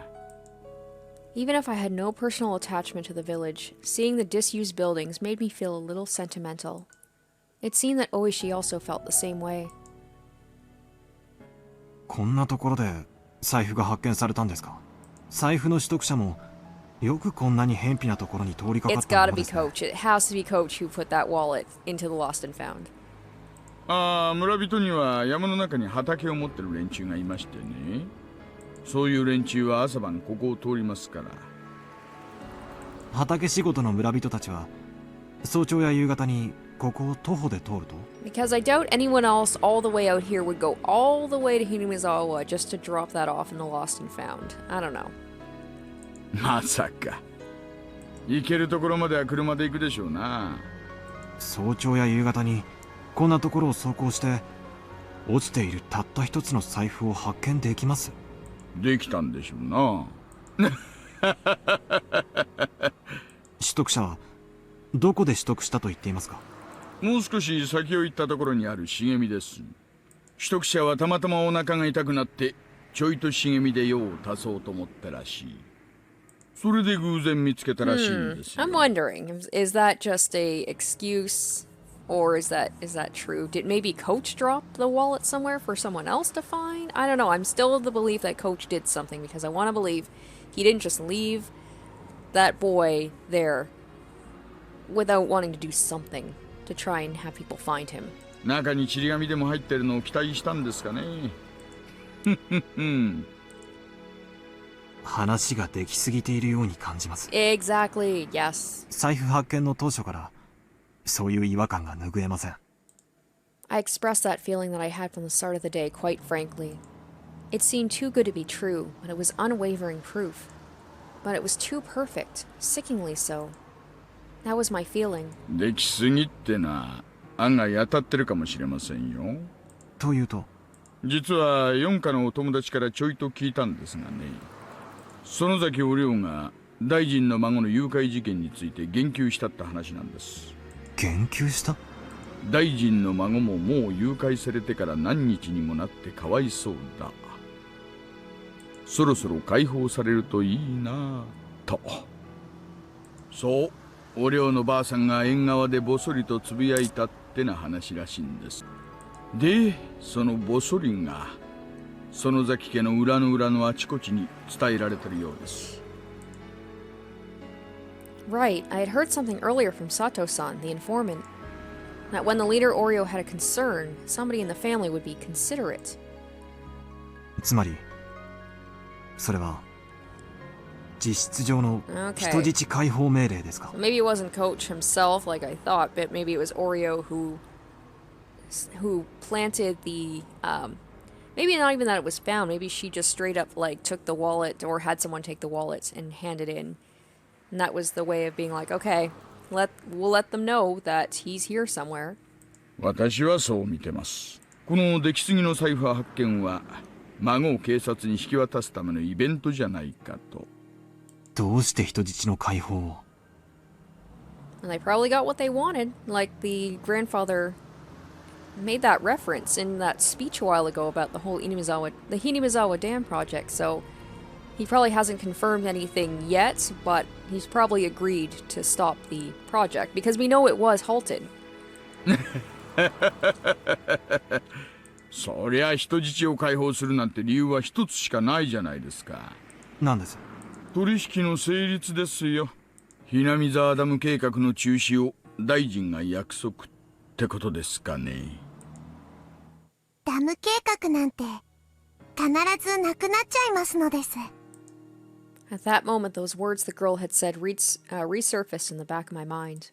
Even if I had no personal attachment to the village, seeing the disused buildings made me feel a little sentimental. It seemed that Ooishi also felt the same way. こんなところで財布が発見されたんですか？財布の取得者もよくこんなに偏僻なところに通りかか It's ったも gotta の be ですね。Coach. It has to be Coach who put that wallet into the lost and found. ああ、村人には山の中に畑を持ってる連中がいましてね。そういう連中は朝晩ここを通りますから。畑仕事の村人たちは早朝や夕方にここを徒歩で通ると？ Because I doubt anyone else all the way out here would go all the way to Hinamizawa just to drop that off in the lost and found. I don't know. まさか。行けるところまでは車で行くでしょうな。早朝や夕方にこんなところを走行して落ちているたった一つの財布を発見できます？できたんでしょうな。取得者はどこで取得したと言っていますか？もう少し先を行ったところにある茂みです。取得者はたまたまお腹が痛くなってちょいと茂みで用を足そうと思ったらしい。それで偶然見つけたらしいんですよ。I'm wondering, is that just a excuse, or is that true? Did maybe Coach drop the wallet somewhere for someone else to find? I don't know. I'm still of the belief that Coach did something because I want to believe he didn't just leave that boy there without wanting to do something to try and have people find him. 中にちり紙でも入ってるのを期待したんですかね。話ができすぎているように感じます。 Exactly, yes. 財布発見の当初からそういう違和感が拭えません。 I expressed that feeling that I had from the start of the day quite frankly. It seemed too good to be true, but it was unwavering proof. But it was too perfect, sickeningly so. That was my feeling. できすぎってな、案外当たってるかもしれませんよ。というと？実は四課のお友達からちょいと聞いたんですがね。園崎お涼が大臣の孫の誘拐事件について言及したって話なんです。言及した？大臣の孫ももう誘拐されてから何日にもなってかわいそうだ。そろそろ解放されるといいなと。そう、お涼のばあさんが縁側でぼそりとつぶやいたってな話らしいんです。で、そのぼそりが園崎家の裏の裏のあちこちに伝えられてるようです。Right, I had heard something earlier from Sato-san, the informant. That when the leader Oreo had a concern, somebody in the family would be considerate. つまりそれは実質上の Okay. 人質解放命令ですか So maybe it wasn't Coach himself like I thought, but maybe it was Oreo who planted the maybe not even that it was found. Maybe she just straight up like took the wallet or had someone take the wallet and hand it in. And that was the way of being like, okay, we'll let them know that he's here somewhere. 私はそう見てます。この出来すぎの財布発見は孫を警察に引き渡すためのイベントじゃないかと。どうして人質の解放を And they probably got what they wanted, like the grandfather made that reference in that speech a while ago about the whole Hinamizawa Dam project, so he probably hasn't confirmed anything yet, but he's probably agreed to stop the project, because we know it was halted. そりゃ人質を解放するなんて理由は一つしかないじゃないですか。なんです取引の成立ですよ。ひなみ沢ダム計画の中止を大臣が約束ってことですかね。ダム計画なんて必ずなくなっちゃいますのです。 At that moment, those words the girl had said resurfaced in the back of my mind.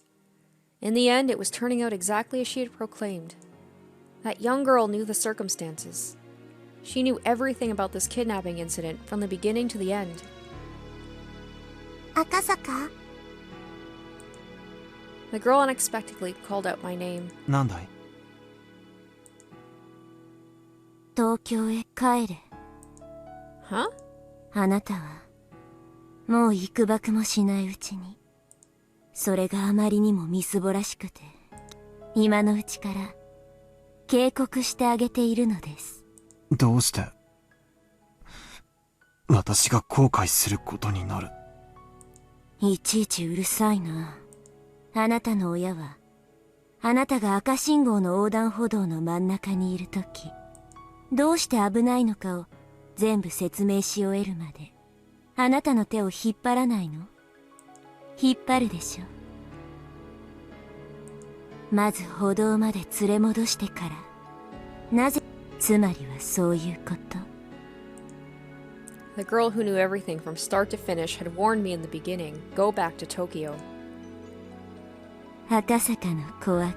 In the end, it was turning out exactly as she had proclaimed. That young girl knew the circumstances. She knew everything about this kidnapping incident from the beginning to the end. Akasaka? The girl unexpectedly called out my name. なんだい 東京へ帰れ Huh? あなたはもう幾ばくもしないうちにそれがあまりにもみすぼらしくて今のうちから警告してあげているのです。どうして私が後悔することになるいちいちうるさいな。あなたの親はあなたが赤信号の横断歩道の真ん中にいるときどうして危ないのかを全部説明し終えるまであなたの手を引っ張らないの？引っ張るでしょ。まず歩道まで連れ戻してからなぜつまりはそういうこと。 The girl who knew everything from start to finish had warned me in the beginning, go back to Tokyo. 赤坂の怖がり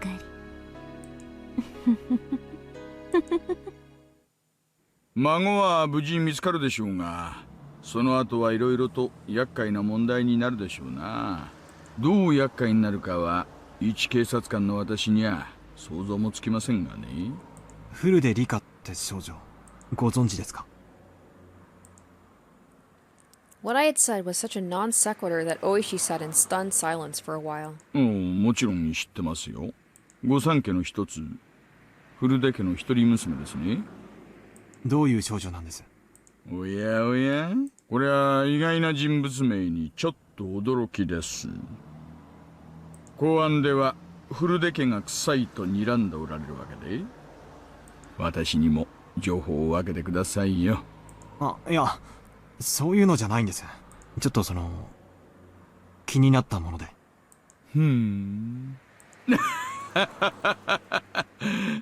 孫は無事見つかるでしょうが、その後はいろいろと厄介な問題になるでしょうな。どう厄介になるかは一警察官の私には想像もつきませんがね。フルでリカって少女ご存知ですか What I had said was such a non sequitur that Ooishi sat in stunned silence for a while. もちろん知ってますよ。御三家の一つ、古出家の一人娘ですね。どういう少女なんです？おやおや、これは意外な人物名にちょっと驚きです。公安では古出家が臭いと睨んでおられるわけで、私にも情報を分けてくださいよ。あ、いや、そういうのじゃないんです。ちょっと気になったもので。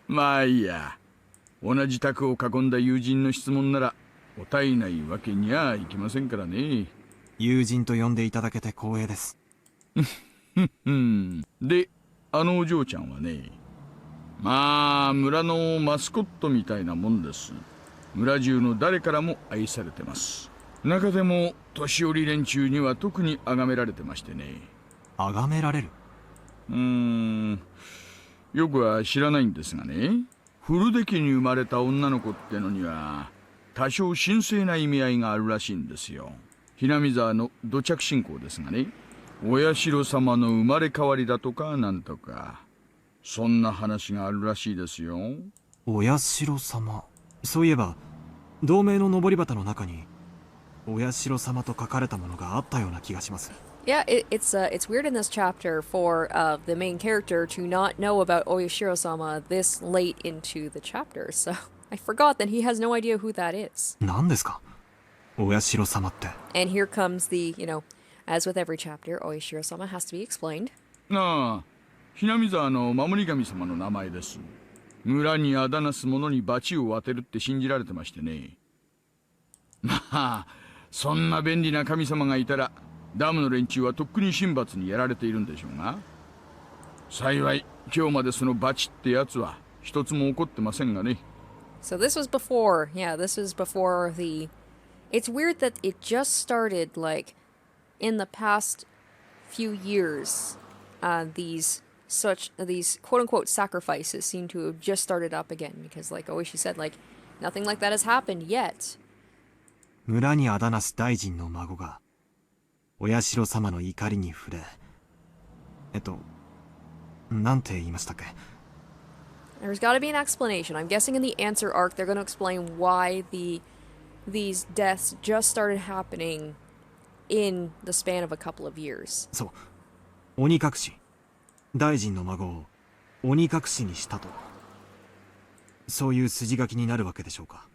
まあいいや。同じ卓を囲んだ友人の質問なら答えないわけにはいきませんからね。友人と呼んでいただけて光栄です。で、あのお嬢ちゃんはね、まあ村のマスコットみたいなもんです。村中の誰からも愛されてます。中でも年寄り連中には特に崇められてましてね。崇められる？よくは知らないんですがね、古出家に生まれた女の子ってのには多少神聖な意味合いがあるらしいんですよ。ひなみ沢の土着信仰ですがね、お社様の生まれ変わりだとかなんとか、そんな話があるらしいですよ。お社様。そういえば同盟の登り旗の中にお社様と書かれたものがあったような気がします。Yeah, it's weird in this chapter for the main character to not know about Oyashiro-sama this late into the chapter, so I forgot that he has no idea who that is. 何ですかお社様って。 And here comes the, as with every chapter, Oyashiro-sama has to be explained. ああ、ひなみ沢の守り神様の名前です。村にあだなす者に罰を当てるって信じられてましてね。まあ、そんな便利な神様がいたら、ダムの連中はとっくに神罰にやられているんでしょうが。幸い、今日までその罰ってやつは一つも起こってませんがね。So this was before, yeah, this was before the... It's weird that it just started, like, in the past few years, these quote-unquote sacrifices seem to have just started up again, because like Ooishi said, like, nothing like that has happened yet. 村にあだなす大臣の孫が、お社様の怒りに触れ、なんて言いましたっけ？ There's got to be an explanation. I'm guessing in the answer arc they're going to explain why these deaths just started happening in the span of a couple of years. そう。鬼隠し。大臣の孫を鬼隠しにしたと。そういう筋書きになるわけでしょうか。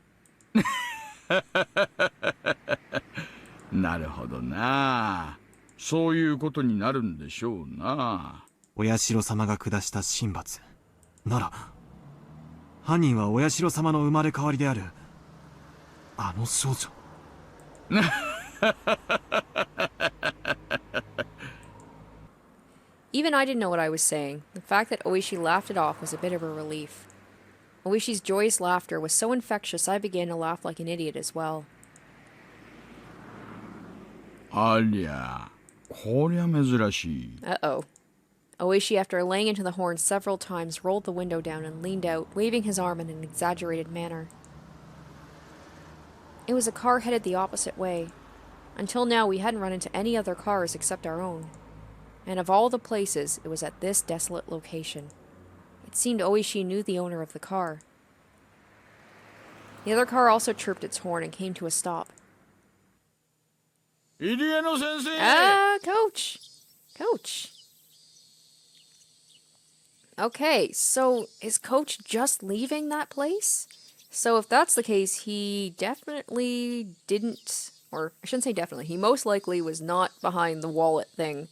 なるほどな。そういうことになるんでしょうな。お社様が下した神罰。なら、犯人はお社様の生まれ変わりである、あの少女。Even I didn't know what I was saying. The fact that Ooishi laughed it off was a bit of a relief. Oishi's joyous laughter was so infectious I began to laugh like an idiot as well. ありゃ、こりゃ珍しい。Uh-oh. Ooishi, after laying into the horn several times, rolled the window down and leaned out, waving his arm in an exaggerated manner. It was a car headed the opposite way. Until now, we hadn't run into any other cars except our own. And of all the places, it was at this desolate location. It seemed Ooishi knew the owner of the car. The other car also chirped its horn and came to a stop. Coach! Coach! Okay, so is Coach just leaving that place? So if that's the case, he definitely didn't, or I shouldn't say definitely, he most likely was not behind the wallet thing.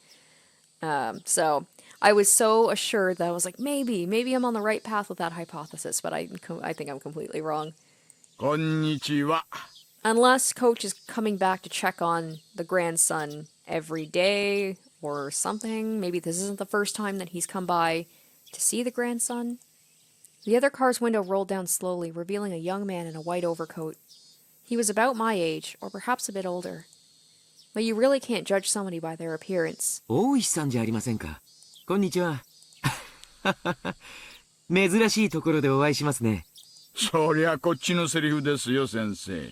So I was so assured that I was like, maybe I'm on the right path with that hypothesis, but I think I'm completely wrong. Konnichiwa. Unless Coach is coming back to check on the grandson every day or something. Maybe this isn't the first time that he's come by to see the grandson. The other car's window rolled down slowly, revealing a young man in a white overcoat. He was about my age, or perhaps a bit older. But you really can't judge somebody by their appearance. 大石さんじゃありませんか。こんにちは。珍しいところでお会いしますね。そりゃこっちのセリフですよ、先生。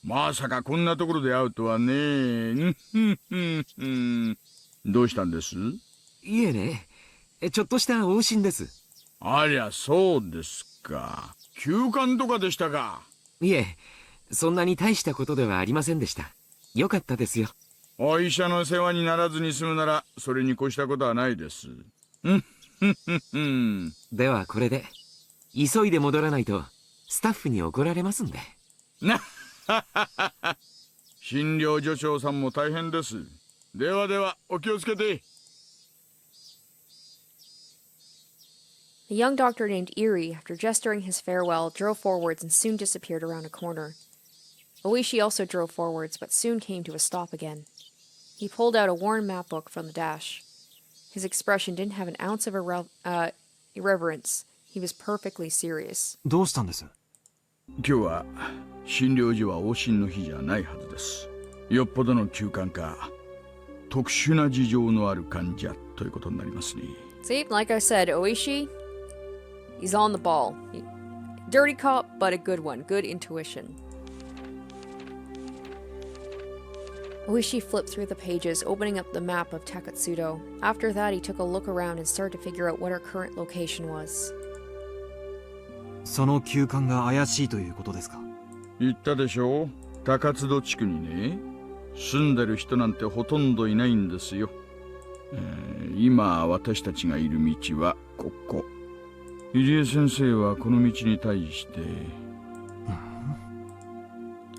まさかこんなところで会うとはね。どうしたんです？いえね、ちょっとした往診です。ありゃ、そうですか。休館とかでしたか。いえ、そんなに大したことではありませんでした。よかったですよ。お医者の世話にならずに済むなら、それに越したことはないです。ではこれで、急いで戻らないと、スタッフに怒られますんで。診療所長さんも大変です。ではでは、お気をつけて。The young doctor named Eerie, after gesturing his farewell, drove forwards and soon disappeared around a corner. Ooishi also drove forwards, but soon came to a stop again. He pulled out a worn map book from the dash. His expression didn't have an ounce of irreverence. He was perfectly serious. どうしたんです？今日は診療所は往診の日じゃないはずです。よっぽどの休館か、特殊な事情のある患者ということになりますね。See, like I said, Ooishi, he's on the ball. Dirty cop, but a good one. Good intuition. Ooishi flipped through the pages, opening up the map of Takatsudo. After that, he took a look around and started to figure out what our current location was. その休館が怪しいということですか？言ったでしょう。高津戸地区にね、住んでる人なんてほとんどいないんですよ。今私たちがいる道はここ。入江先生はこの道に対して。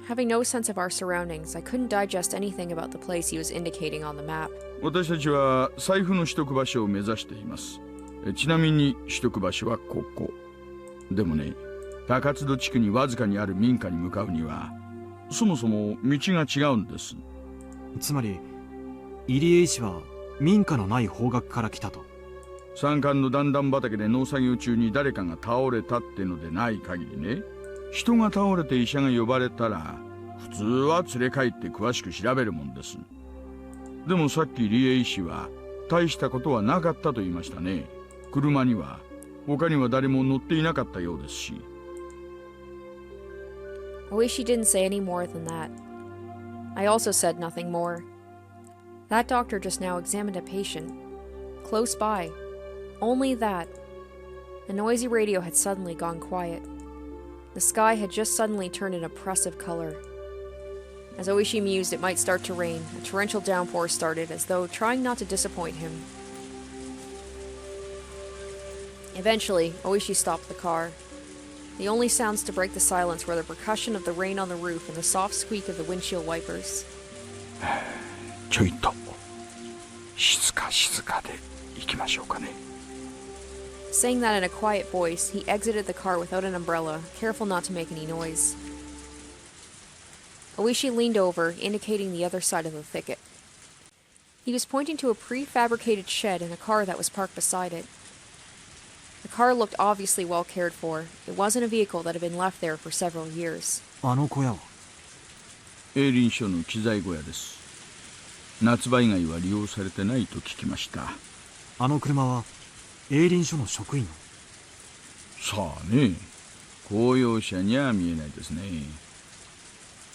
Having no sense of our surroundings, I couldn't digest anything about the place he was indicating on the map. 私たちは財布の取得場所を目指しています。ちなみに取得場所はここ。でもね、高津戸地区にわずかにある民家に向かうには、そもそも道が違うんです。つまり入江医師は民家のない方角から来たと。山間の段々畑で農作業中に誰かが倒れたってのでない限りね、人が倒れて医者が呼ばれたら普通は連れ帰って詳しく調べるもんです。でもさっき理恵医師は大したことはなかったと言いましたね。車には他には誰も乗っていなかったようですし。Ooishi didn't say any more than that. I also said nothing more. That doctor just now examined a patient. Close by. Only that. The noisy radio had suddenly gone quiet. The sky had just suddenly turned an oppressive color. As Ooishi mused it might start to rain, a torrential downpour started, as though trying not to disappoint him. Eventually, Ooishi stopped the car. The only sounds to break the silence were the percussion of the rain on the roof and the soft squeak of the windshield wipers. ちょいと静かで行きましょうかね。Saying that in a quiet voice, he exited the car without an umbrella, careful not to make any noise. Ooishi leaned over, indicating the other side of the thicket. He was pointing to a prefabricated shed and a car that was parked beside it. The car looked obviously well cared for. It wasn't a vehicle that had been left there for several years. あの小屋は営林署の機材小屋です。夏場以外は利用されてないと聞きました。あの車は営林署の職員の。さあね、公用車には見えないですね。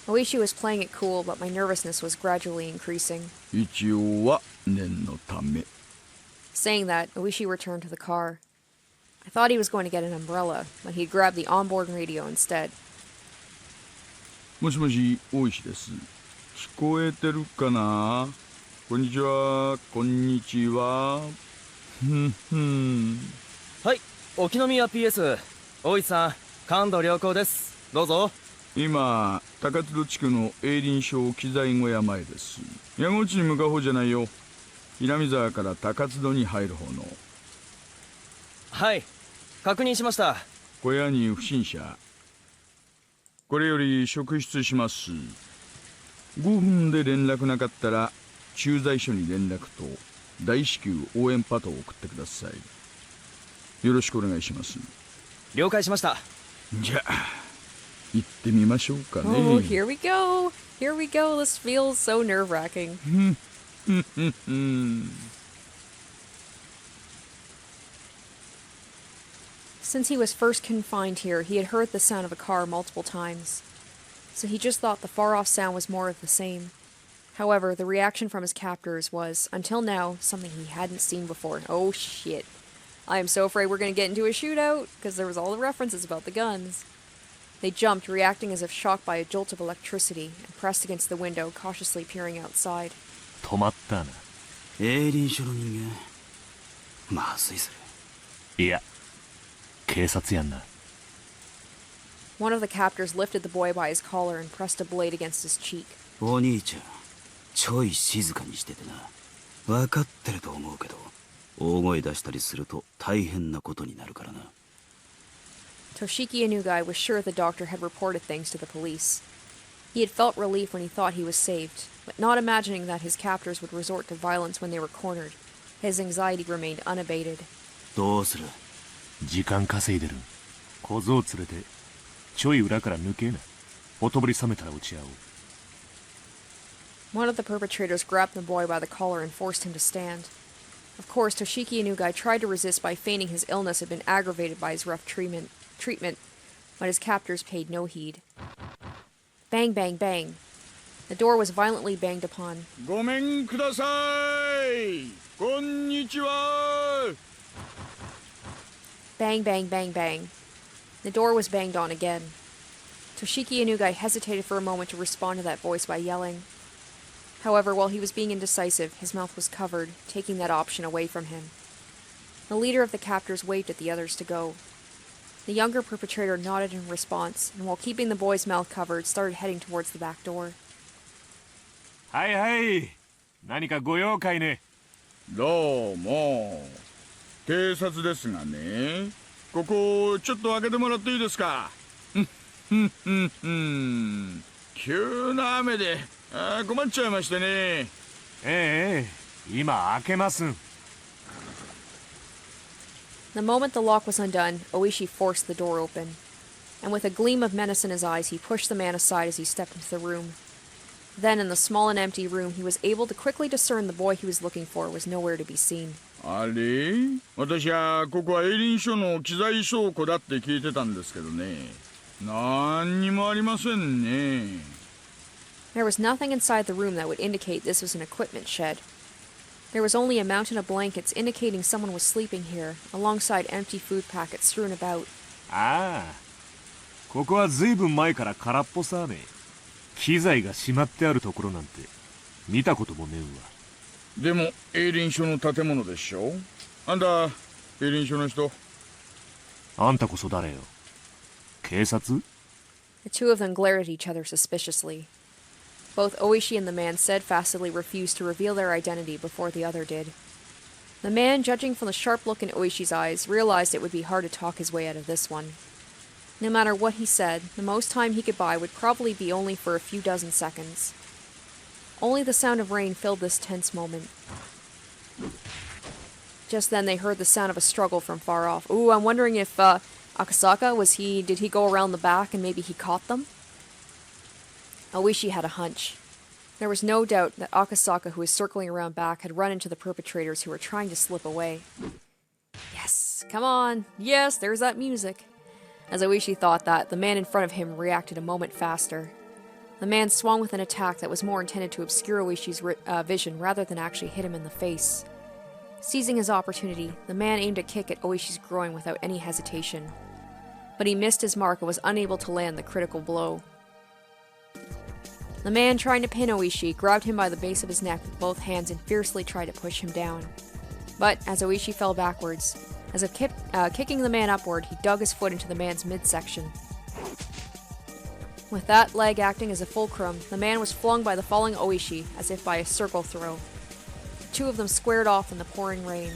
Ooishi was playing it cool, but my nervousness was gradually increasing. 一応は念のため。Saying that, Ooishi returned to the car. I thought he was going to get an umbrella, but he grabbed the onboard radio instead. もしもし、大石です。聞こえてるかな？こんにちは、こんにちは。はい、沖宮 PS。大石さん、感度良好です。どうぞ。今、高津戸地区の営林署機材小屋前です。矢後地に向かう方じゃないよ。南沢から高津戸に入る方の。はい、確認しました。小屋に不審者。これより職質します。5分で連絡なかったら駐在所に連絡と大至急応援パトを送ってください。よろしくお願いします。了解しました。じゃあ行ってみましょうかね。Oh, here we go. Here we go. This feels so nerve-wracking. Since he was first confined here, he had heard the sound of a car multiple times. So he just thought the far-off sound was more of the same. However, the reaction from his captors was, until now, something he hadn't seen before. Oh shit. I am so afraid we're going to get into a shootout, because there was all the references about the guns. They jumped, reacting as if shocked by a jolt of electricity, and pressed against the window, cautiously peering outside. 止まったな。営林署の人間。まずいそれ。いや、警察やんな。One of the captors lifted the boy by his collar and pressed a blade against his cheek. お兄ちゃん、ちょい静かにしててな。分かってると思うけど、大声出したりすると大変なことになるからな。Toshiki Inugai was sure the doctor had reported things to the police. He had felt relief when he thought he was saved, but not imagining that his captors would resort to violence when they were cornered. His anxiety remained unabated. どうする？時間稼いでる。小僧連れてちょい裏から抜けな。ほとぼり冷めたら打ち合おう。One of the perpetrators grabbed the boy by the collar and forced him to stand. Of course, Toshiki Inugai tried to resist by feigning his illness had been aggravated by his rough treatment, but his captors paid no heed. Bang, bang, bang. The door was violently banged upon. ごめんください。こんにちは。Bang, bang, bang, bang. The door was banged on again. Toshiki Inugai hesitated for a moment to respond to that voice by yelling. However, while he was being indecisive, his mouth was covered, taking that option away from him. The leader of the captors waved at the others to go. The younger perpetrator nodded in response, and while keeping the boy's mouth covered, started heading towards the back door. はいはい。何かご用かいね。どうも。警察ですがね、ここちょっと開けてもらっていいですか。急な雨で困っちゃいましてね。ええ、今開けます。The moment the lock was undone, Ooishi forced the door open. And with a gleam of menace in his eyes, he pushed the man aside as he stepped into the room. Then, in the small and empty room, he was able to quickly discern the boy he was looking for was nowhere to be seen. あれ、私はここは営林署の機材倉庫だって聞いてたんですけどね。何にもありませんね。There was nothing inside the room that would indicate this was an equipment shed. There was only a mountain of blankets indicating someone was sleeping here, alongside empty food packets strewn about. ああ、ここはずいぶん前から空っぽさね。機材がしまってあるところなんて見たこともねえわ。でも営林署の建物でしょ。あんた営林署の人。あんたこそ誰よ。警察？ The two of them glared at each other suspiciously. Both Ooishi and the man steadfastly refused to reveal their identity before the other did. The man, judging from the sharp look in Oishi's eyes, realized it would be hard to talk his way out of this one. No matter what he said, the most time he could buy would probably be only for a few dozen seconds. Only the sound of rain filled this tense moment. Just then they heard the sound of a struggle from far off. Ooh, I'm wondering if, Akasaka, did he go around the back and maybe he caught them? Ooishi had a hunch. There was no doubt that Akasaka, who was circling around back, had run into the perpetrators who were trying to slip away. Yes, come on. Yes, there's that music. As Ooishi thought that, the man in front of him reacted a moment faster. The man swung with an attack that was more intended to obscure Oishi's vision rather than actually hit him in the face. Seizing his opportunity, the man aimed a kick at Oishi's groin without any hesitation. But he missed his mark and was unable to land the critical blow. The man trying to pin Ooishi grabbed him by the base of his neck with both hands and fiercely tried to push him down. But as Ooishi fell backwards, as if kicking the man upward, he dug his foot into the man's midsection. With that leg acting as a fulcrum, the man was flung by the falling Ooishi as if by a circle throw. The two of them squared off in the pouring rain.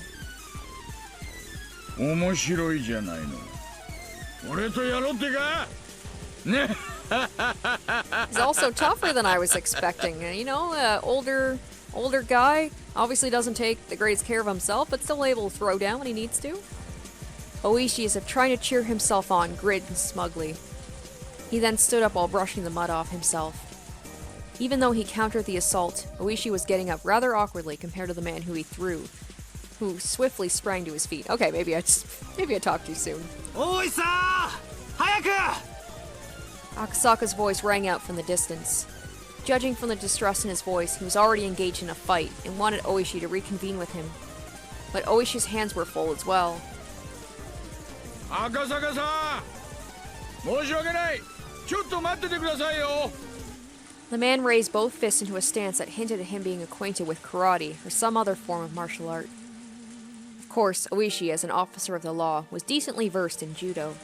面白いじゃないの。俺とやろうってか。ね。He's also tougher than I was expecting. You know, older guy, obviously doesn't take the greatest care of himself, but still able to throw down when he needs to. Ooishi, as if trying to cheer himself on, grinned smugly. He then stood up while brushing the mud off himself. Even though he countered the assault, Ooishi was getting up rather awkwardly compared to the man who he threw, who swiftly sprang to his feet. Okay, maybe I talked too soon. Oi-san! Hayaku! Akasaka's voice rang out from the distance. Judging from the distress in his voice, he was already engaged in a fight and wanted Ooishi to reconvene with him. But Oishi's hands were full as well. Akasaka-san! 申し訳ない! ちょっと待っててくださいよ! The man raised both fists into a stance that hinted at him being acquainted with karate or some other form of martial art. Of course, Ooishi, as an officer of the law, was decently versed in judo.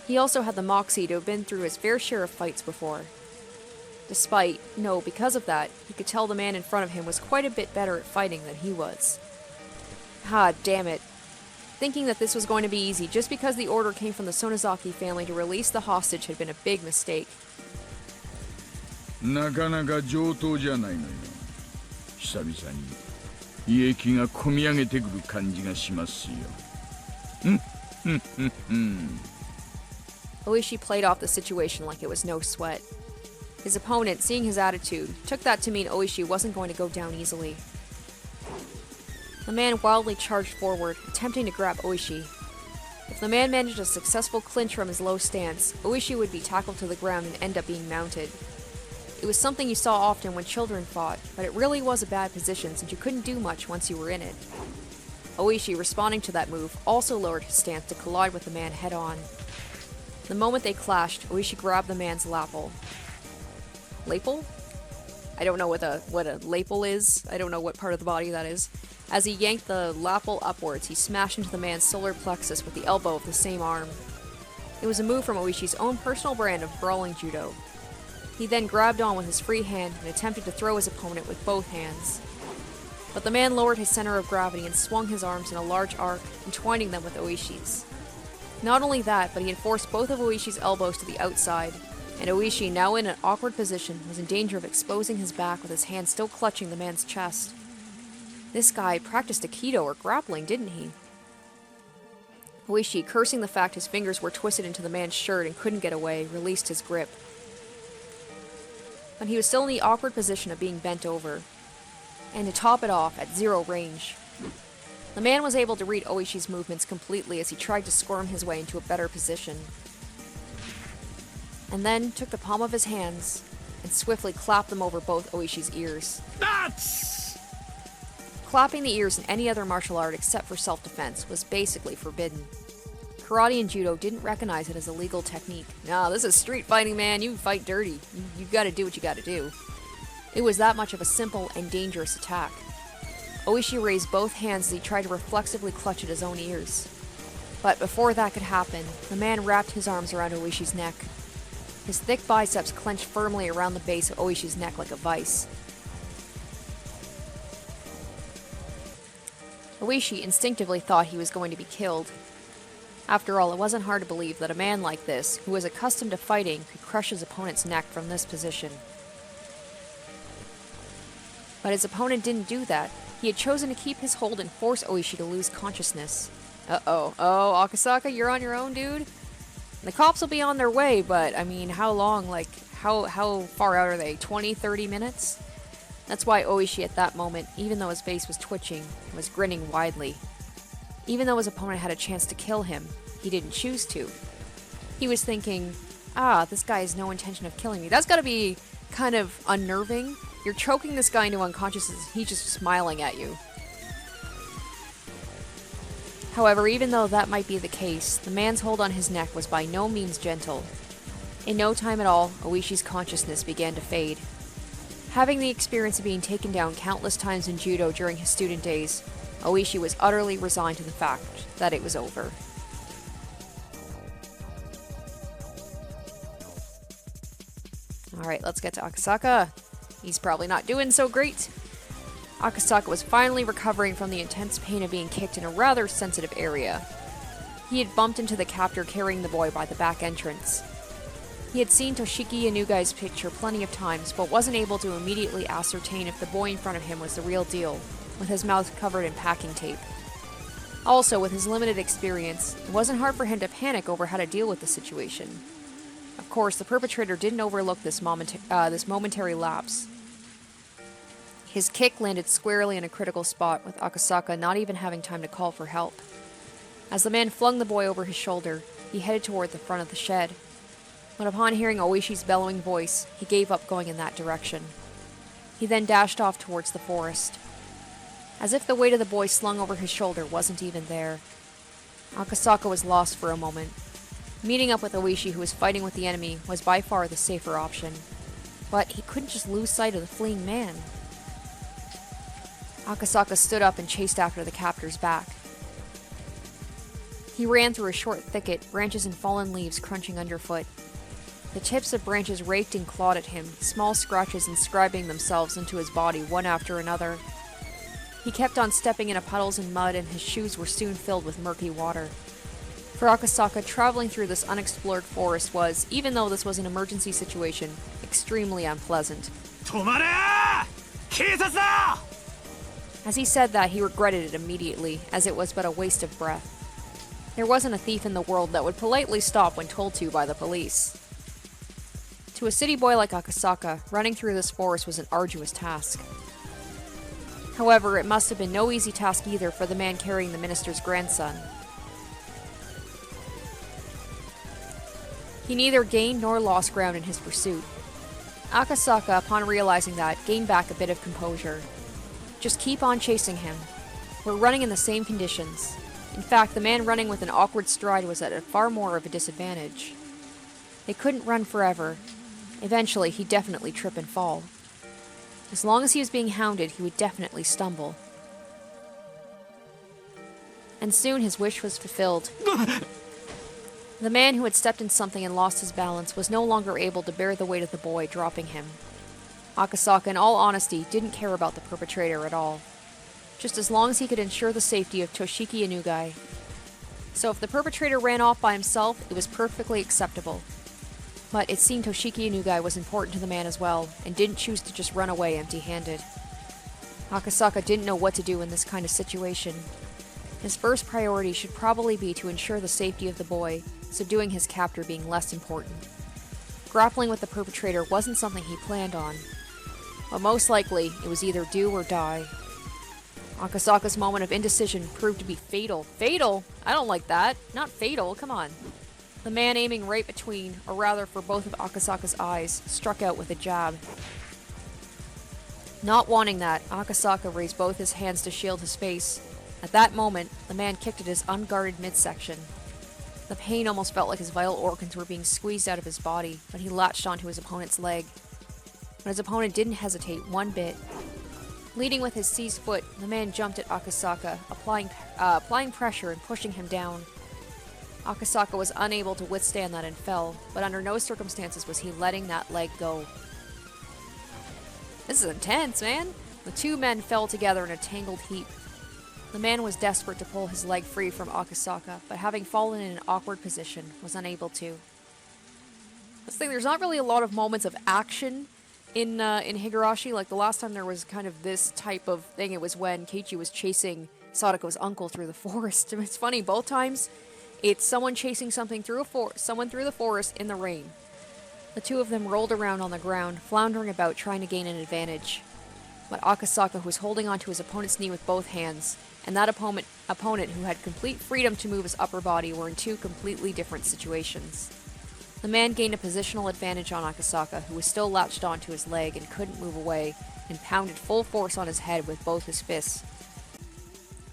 He also had the moxie to have been through his fair share of fights before. Because of that, he could tell the man in front of him was quite a bit better at fighting than he was. Ah, damn it. Thinking that this was going to be easy just because the order came from the Sonazaki family to release the hostage had been a big mistake. なかなか上等じゃないのよ。久々に胃液がこみ上げてくる感じがしますよ。Ooishi played off the situation like it was no sweat. His opponent, seeing his attitude, took that to mean Ooishi wasn't going to go down easily. The man wildly charged forward, attempting to grab Ooishi. If the man managed a successful clinch from his low stance, Ooishi would be tackled to the ground and end up being mounted. It was something you saw often when children fought, but it really was a bad position since you couldn't do much once you were in it. Ooishi, responding to that move, also lowered his stance to collide with the man head-on. The moment they clashed, Ooishi grabbed the man's lapel. Lapel? I don't know what a lapel is. I don't know what part of the body that is. As he yanked the lapel upwards, he smashed into the man's solar plexus with the elbow of the same arm. It was a move from Oishi's own personal brand of brawling judo. He then grabbed on with his free hand and attempted to throw his opponent with both hands. but the man lowered his center of gravity and swung his arms in a large arc, entwining them with Ooishi's. Not only that, but he had forced both of Ooishi's elbows to the outside, and Ooishi, now in an awkward position, was in danger of exposing his back with his hand still clutching the man's chest. This guy practiced Aikido or grappling, didn't he? Ooishi, cursing the fact his fingers were twisted into the man's shirt and couldn't get away, released his grip. But he was still in the awkward position of being bent over. And to top it off, at zero range. The man was able to read Ooishi's movements completely as he tried to squirm his way into a better position. And then took the palm of his hands and swiftly clapped them over both Ooishi's ears. Nuts! Clapping the ears in any other martial art except for self-defense was basically forbidden. Karate and Judo didn't recognize it as a legal technique. No, this is street fighting, man. You fight dirty. You gotta do what you gotta do. It was that much of a simple and dangerous attack. Ooishi raised both hands as he tried to reflexively clutch at his own ears. But before that could happen, the man wrapped his arms around Ooishi's neck. His thick biceps clenched firmly around the base of Ooishi's neck like a vice. Ooishi instinctively thought he was going to be killed. After all, it wasn't hard to believe that a man like this, who was accustomed to fighting, could crush his opponent's neck from this position. But his opponent didn't do that. He had chosen to keep his hold and force Ooishi to lose consciousness. Uh-oh. Oh, Akasaka, you're on your own, dude? The cops will be on their way, but, I mean, how long? Like, how far out are they? 20, 30 minutes? That's why Ooishi at that moment, even though his face was twitching, was grinning widely. Even though his opponent had a chance to kill him, he didn't choose to. He was thinking, this guy has no intention of killing me. That's gotta be kind of unnerving. You're choking this guy into unconsciousness, he's just smiling at you. However, even though that might be the case, the man's hold on his neck was by no means gentle. In no time at all, Ooishi's consciousness began to fade. Having the experience of being taken down countless times in judo during his student days, Ooishi was utterly resigned to the fact that it was over. Alright, let's get to Akasaka. He's probably not doing so great. Akasaka was finally recovering from the intense pain of being kicked in a rather sensitive area. He had bumped into the captor carrying the boy by the back entrance. He had seen Toshiki Inugai's picture plenty of times, but wasn't able to immediately ascertain if the boy in front of him was the real deal, with his mouth covered in packing tape. Also, with his limited experience, it wasn't hard for him to panic over how to deal with the situation. Of course, the perpetrator didn't overlook this momentary lapse. His kick landed squarely in a critical spot, with Akasaka not even having time to call for help. As the man flung the boy over his shoulder, he headed toward the front of the shed. But upon hearing Ooishi's bellowing voice, he gave up going in that direction. He then dashed off towards the forest. As if the weight of the boy slung over his shoulder wasn't even there. Akasaka was lost for a moment. Meeting up with Ooishi, who was fighting with the enemy, was by far the safer option. But he couldn't just lose sight of the fleeing man. Akasaka stood up and chased after the captor's back. He ran through a short thicket, branches and fallen leaves crunching underfoot. The tips of branches raked and clawed at him, small scratches inscribing themselves into his body one after another. He kept on stepping into puddles and mud, and his shoes were soon filled with murky water. For Akasaka, traveling through this unexplored forest was, even though this was an emergency situation, extremely unpleasant. Tomare! Keisatsu da! As he said that, he regretted it immediately, as it was but a waste of breath. There wasn't a thief in the world that would politely stop when told to by the police. To a city boy like Akasaka, running through this forest was an arduous task. However, it must have been no easy task either for the man carrying the minister's grandson. He neither gained nor lost ground in his pursuit. Akasaka, upon realizing that, gained back a bit of composure. Just keep on chasing him. We're running in the same conditions. In fact, the man running with an awkward stride was at a far more of a disadvantage. They couldn't run forever. Eventually, he'd definitely trip and fall. As long as he was being hounded, he would definitely stumble. And soon his wish was fulfilled. The man who had stepped in something and lost his balance was no longer able to bear the weight of the boy, dropping him. Akasaka, in all honesty, didn't care about the perpetrator at all. just as long as he could ensure the safety of Toshiki Inugai. So if the perpetrator ran off by himself, it was perfectly acceptable. But it seemed Toshiki Inugai was important to the man as well, and didn't choose to just run away empty-handed. Akasaka didn't know what to do in this kind of situation. His first priority should probably be to ensure the safety of the boy, subduing his captor being less important. Grappling with the perpetrator wasn't something he planned on, but most likely it was either do or die. Akasaka's moment of indecision proved to be fatal. Fatal? I don't like that. Not fatal, come on. The man aiming right between, or rather for both of Akasaka's eyes, struck out with a jab. Not wanting that, Akasaka raised both his hands to shield his face. At that moment, the man kicked at his unguarded midsection. The pain almost felt like his vital organs were being squeezed out of his body, but he latched onto his opponent's leg. But his opponent didn't hesitate one bit. Leading with his seized foot, the man jumped at Akasaka, applying pressure and pushing him down. Akasaka was unable to withstand that and fell, but under no circumstances was he letting that leg go. This is intense, man! The two men fell together in a tangled heap. The man was desperate to pull his leg free from Akasaka, but having fallen in an awkward position, was unable to. This thing, there's not really a lot of moments of action in Higurashi. Like the last time there was kind of this type of thing, it was when Keiichi was chasing Sadako's uncle through the forest. It's funny, both times it's someone chasing someone through the forest in the rain. The two of them rolled around on the ground, floundering about trying to gain an advantage. But Akasaka, who was holding onto his opponent's knee with both hands, and that opponent who had complete freedom to move his upper body, were in two completely different situations. The man gained a positional advantage on Akasaka, who was still latched onto his leg and couldn't move away, and pounded full force on his head with both his fists.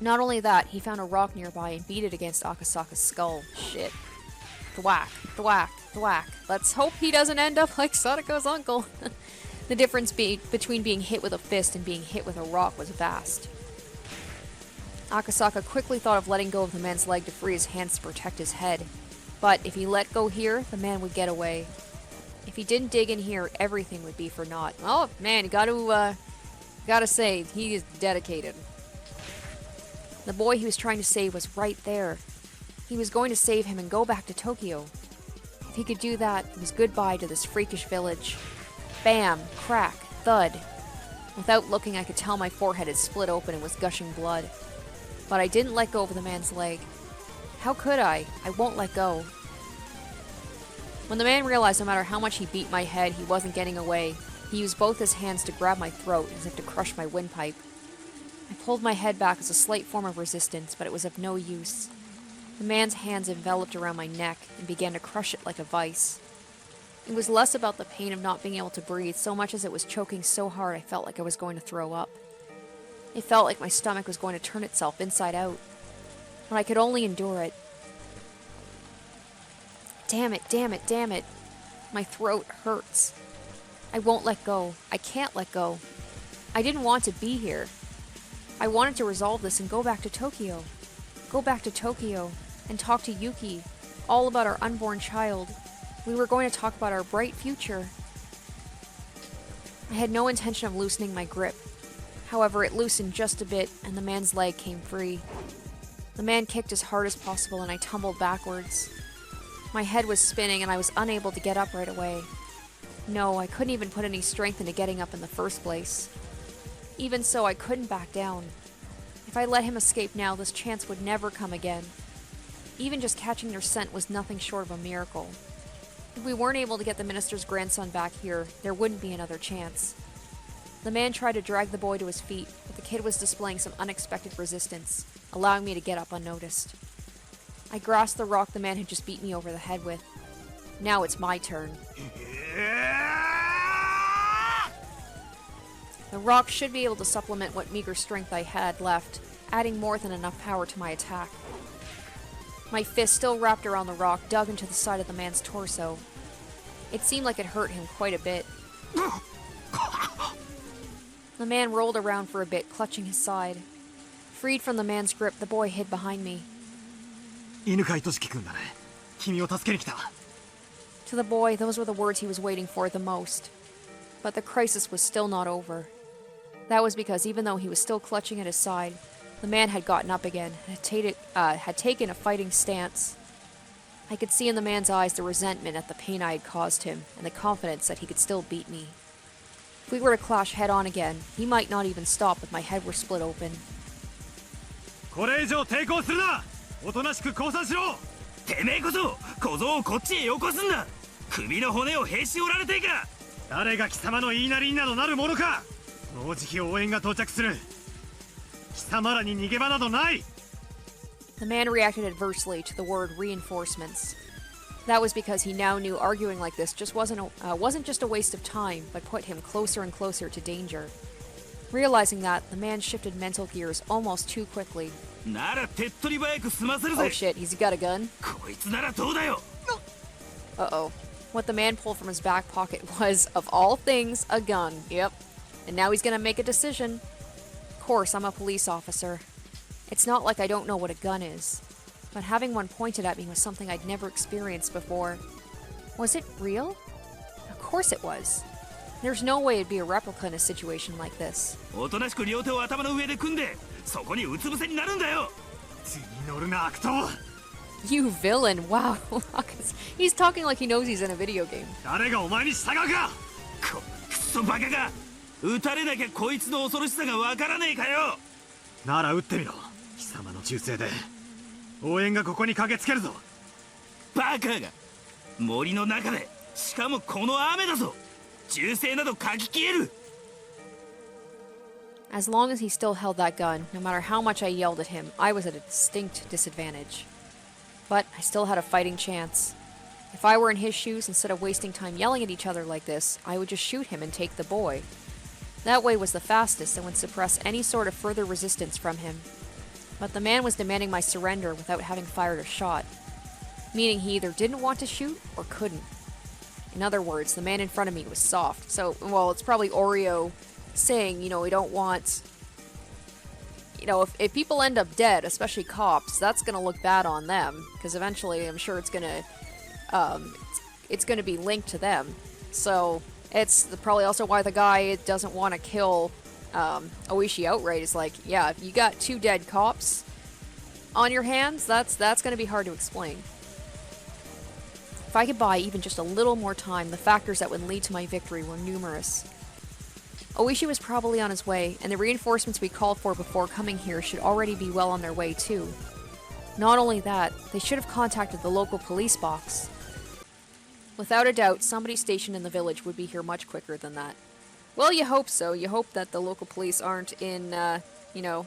Not only that, he found a rock nearby and beat it against Akasaka's skull. Shit. Thwack, thwack, thwack. Let's hope he doesn't end up like Sadako's uncle. The difference between being hit with a fist and being hit with a rock was vast. Akasaka quickly thought of letting go of the man's leg to free his hands to protect his head. But if he let go here, the man would get away. If he didn't dig in here, everything would be for naught. Oh man, you gotta say, he is dedicated. The boy he was trying to save was right there. He was going to save him and go back to Tokyo. If he could do that, it was goodbye to this freakish village. Bam, crack, thud. Without looking, I could tell my forehead had split open and was gushing blood. But I didn't let go of the man's leg. How could I? I won't let go. When the man realized no matter how much he beat my head, he wasn't getting away, he used both his hands to grab my throat as if to crush my windpipe. I pulled my head back as a slight form of resistance, but it was of no use. The man's hands enveloped around my neck and began to crush it like a vice. It was less about the pain of not being able to breathe so much as it was choking so hard I felt like I was going to throw up. It felt like my stomach was going to turn itself inside out. But I could only endure it. Damn it, damn it, damn it. My throat hurts. I won't let go. I can't let go. I didn't want to be here. I wanted to resolve this and go back to Tokyo. Go back to Tokyo and talk to Yuki, all about our unborn child. We were going to talk about our bright future. I had no intention of loosening my grip. However, it loosened just a bit and the man's leg came free. The man kicked as hard as possible and I tumbled backwards. My head was spinning and I was unable to get up right away. No, I couldn't even put any strength into getting up in the first place. Even so, I couldn't back down. If I let him escape now, this chance would never come again. Even just catching their scent was nothing short of a miracle. If we weren't able to get the minister's grandson back here, there wouldn't be another chance. The man tried to drag the boy to his feet, but the kid was displaying some unexpected resistance, allowing me to get up unnoticed. I grasped the rock the man had just beat me over the head with. Now it's my turn. The rock should be able to supplement what meager strength I had left, adding more than enough power to my attack. My fist, still wrapped around the rock, dug into the side of the man's torso. It seemed like it hurt him quite a bit. The man rolled around for a bit, clutching his side. Freed from the man's grip, the boy hid behind me. To the boy, those were the words he was waiting for the most. But the crisis was still not over. That was because even though he was still clutching at his side, the man had gotten up again and had taken a fighting stance. I could see in the man's eyes the resentment at the pain I had caused him, and the confidence that he could still beat me. If we were to clash head-on again, he might not even stop if my head were split open. これ以上抵抗するな。おとなしく降参しろ。てめえこそ小僧をこっちへよこすんだ。首の骨をへし折られていか。誰が貴様の言いなりになどなるものか。もうじき応援が到着する。貴様らに逃げ場などない。 The man reacted adversely to the word reinforcements. That was because he now knew arguing like this just wasn't just a waste of time, but put him closer and closer to danger. Realizing that, the man shifted mental gears almost too quickly. Oh shit, he's got a gun? Uh-oh. What the man pulled from his back pocket was, of all things, a gun. Yep. And now he's gonna make a decision. Of course, I'm a police officer. It's not like I don't know what a gun is. But having one pointed at me was something I'd never experienced before. Was it real? Of course it was. There's no way it'd be a replica in a situation like this. You villain, wow. He's talking like he knows he's in a video game. なら撃ってみろ。貴様の銃声で応援がここに駆けつけるぞ。バカが森の中で、しかもこの雨だぞ。銃声などかき消える。 As long as he still held that gun, no matter how much I yelled at him, I was at a distinct disadvantage. But I still had a fighting chance. If I were in his shoes, instead of wasting time yelling at each other like this, I would just shoot him and take the boy. That way was the fastest and would suppress any sort of further resistance from him. But the man was demanding my surrender without having fired a shot, meaning he either didn't want to shoot or couldn't. In other words, the man in front of me was soft. So, well, it's probably Oreo saying, you know, we don't want... You know, if people end up dead, especially cops, that's gonna look bad on them, because eventually I'm sure it's gonna be linked to them. So... It's probably also why the guy doesn't want to kill Ooishi outright. It's like, yeah, if you got 2 dead cops on your hands, that's going to be hard to explain. If I could buy even just a little more time, the factors that would lead to my victory were numerous. Ooishi was probably on his way, and the reinforcements we called for before coming here should already be well on their way too. Not only that, they should have contacted the local police box. Without a doubt, somebody stationed in the village would be here much quicker than that. Well, you hope so. You hope that the local police aren't in, you know,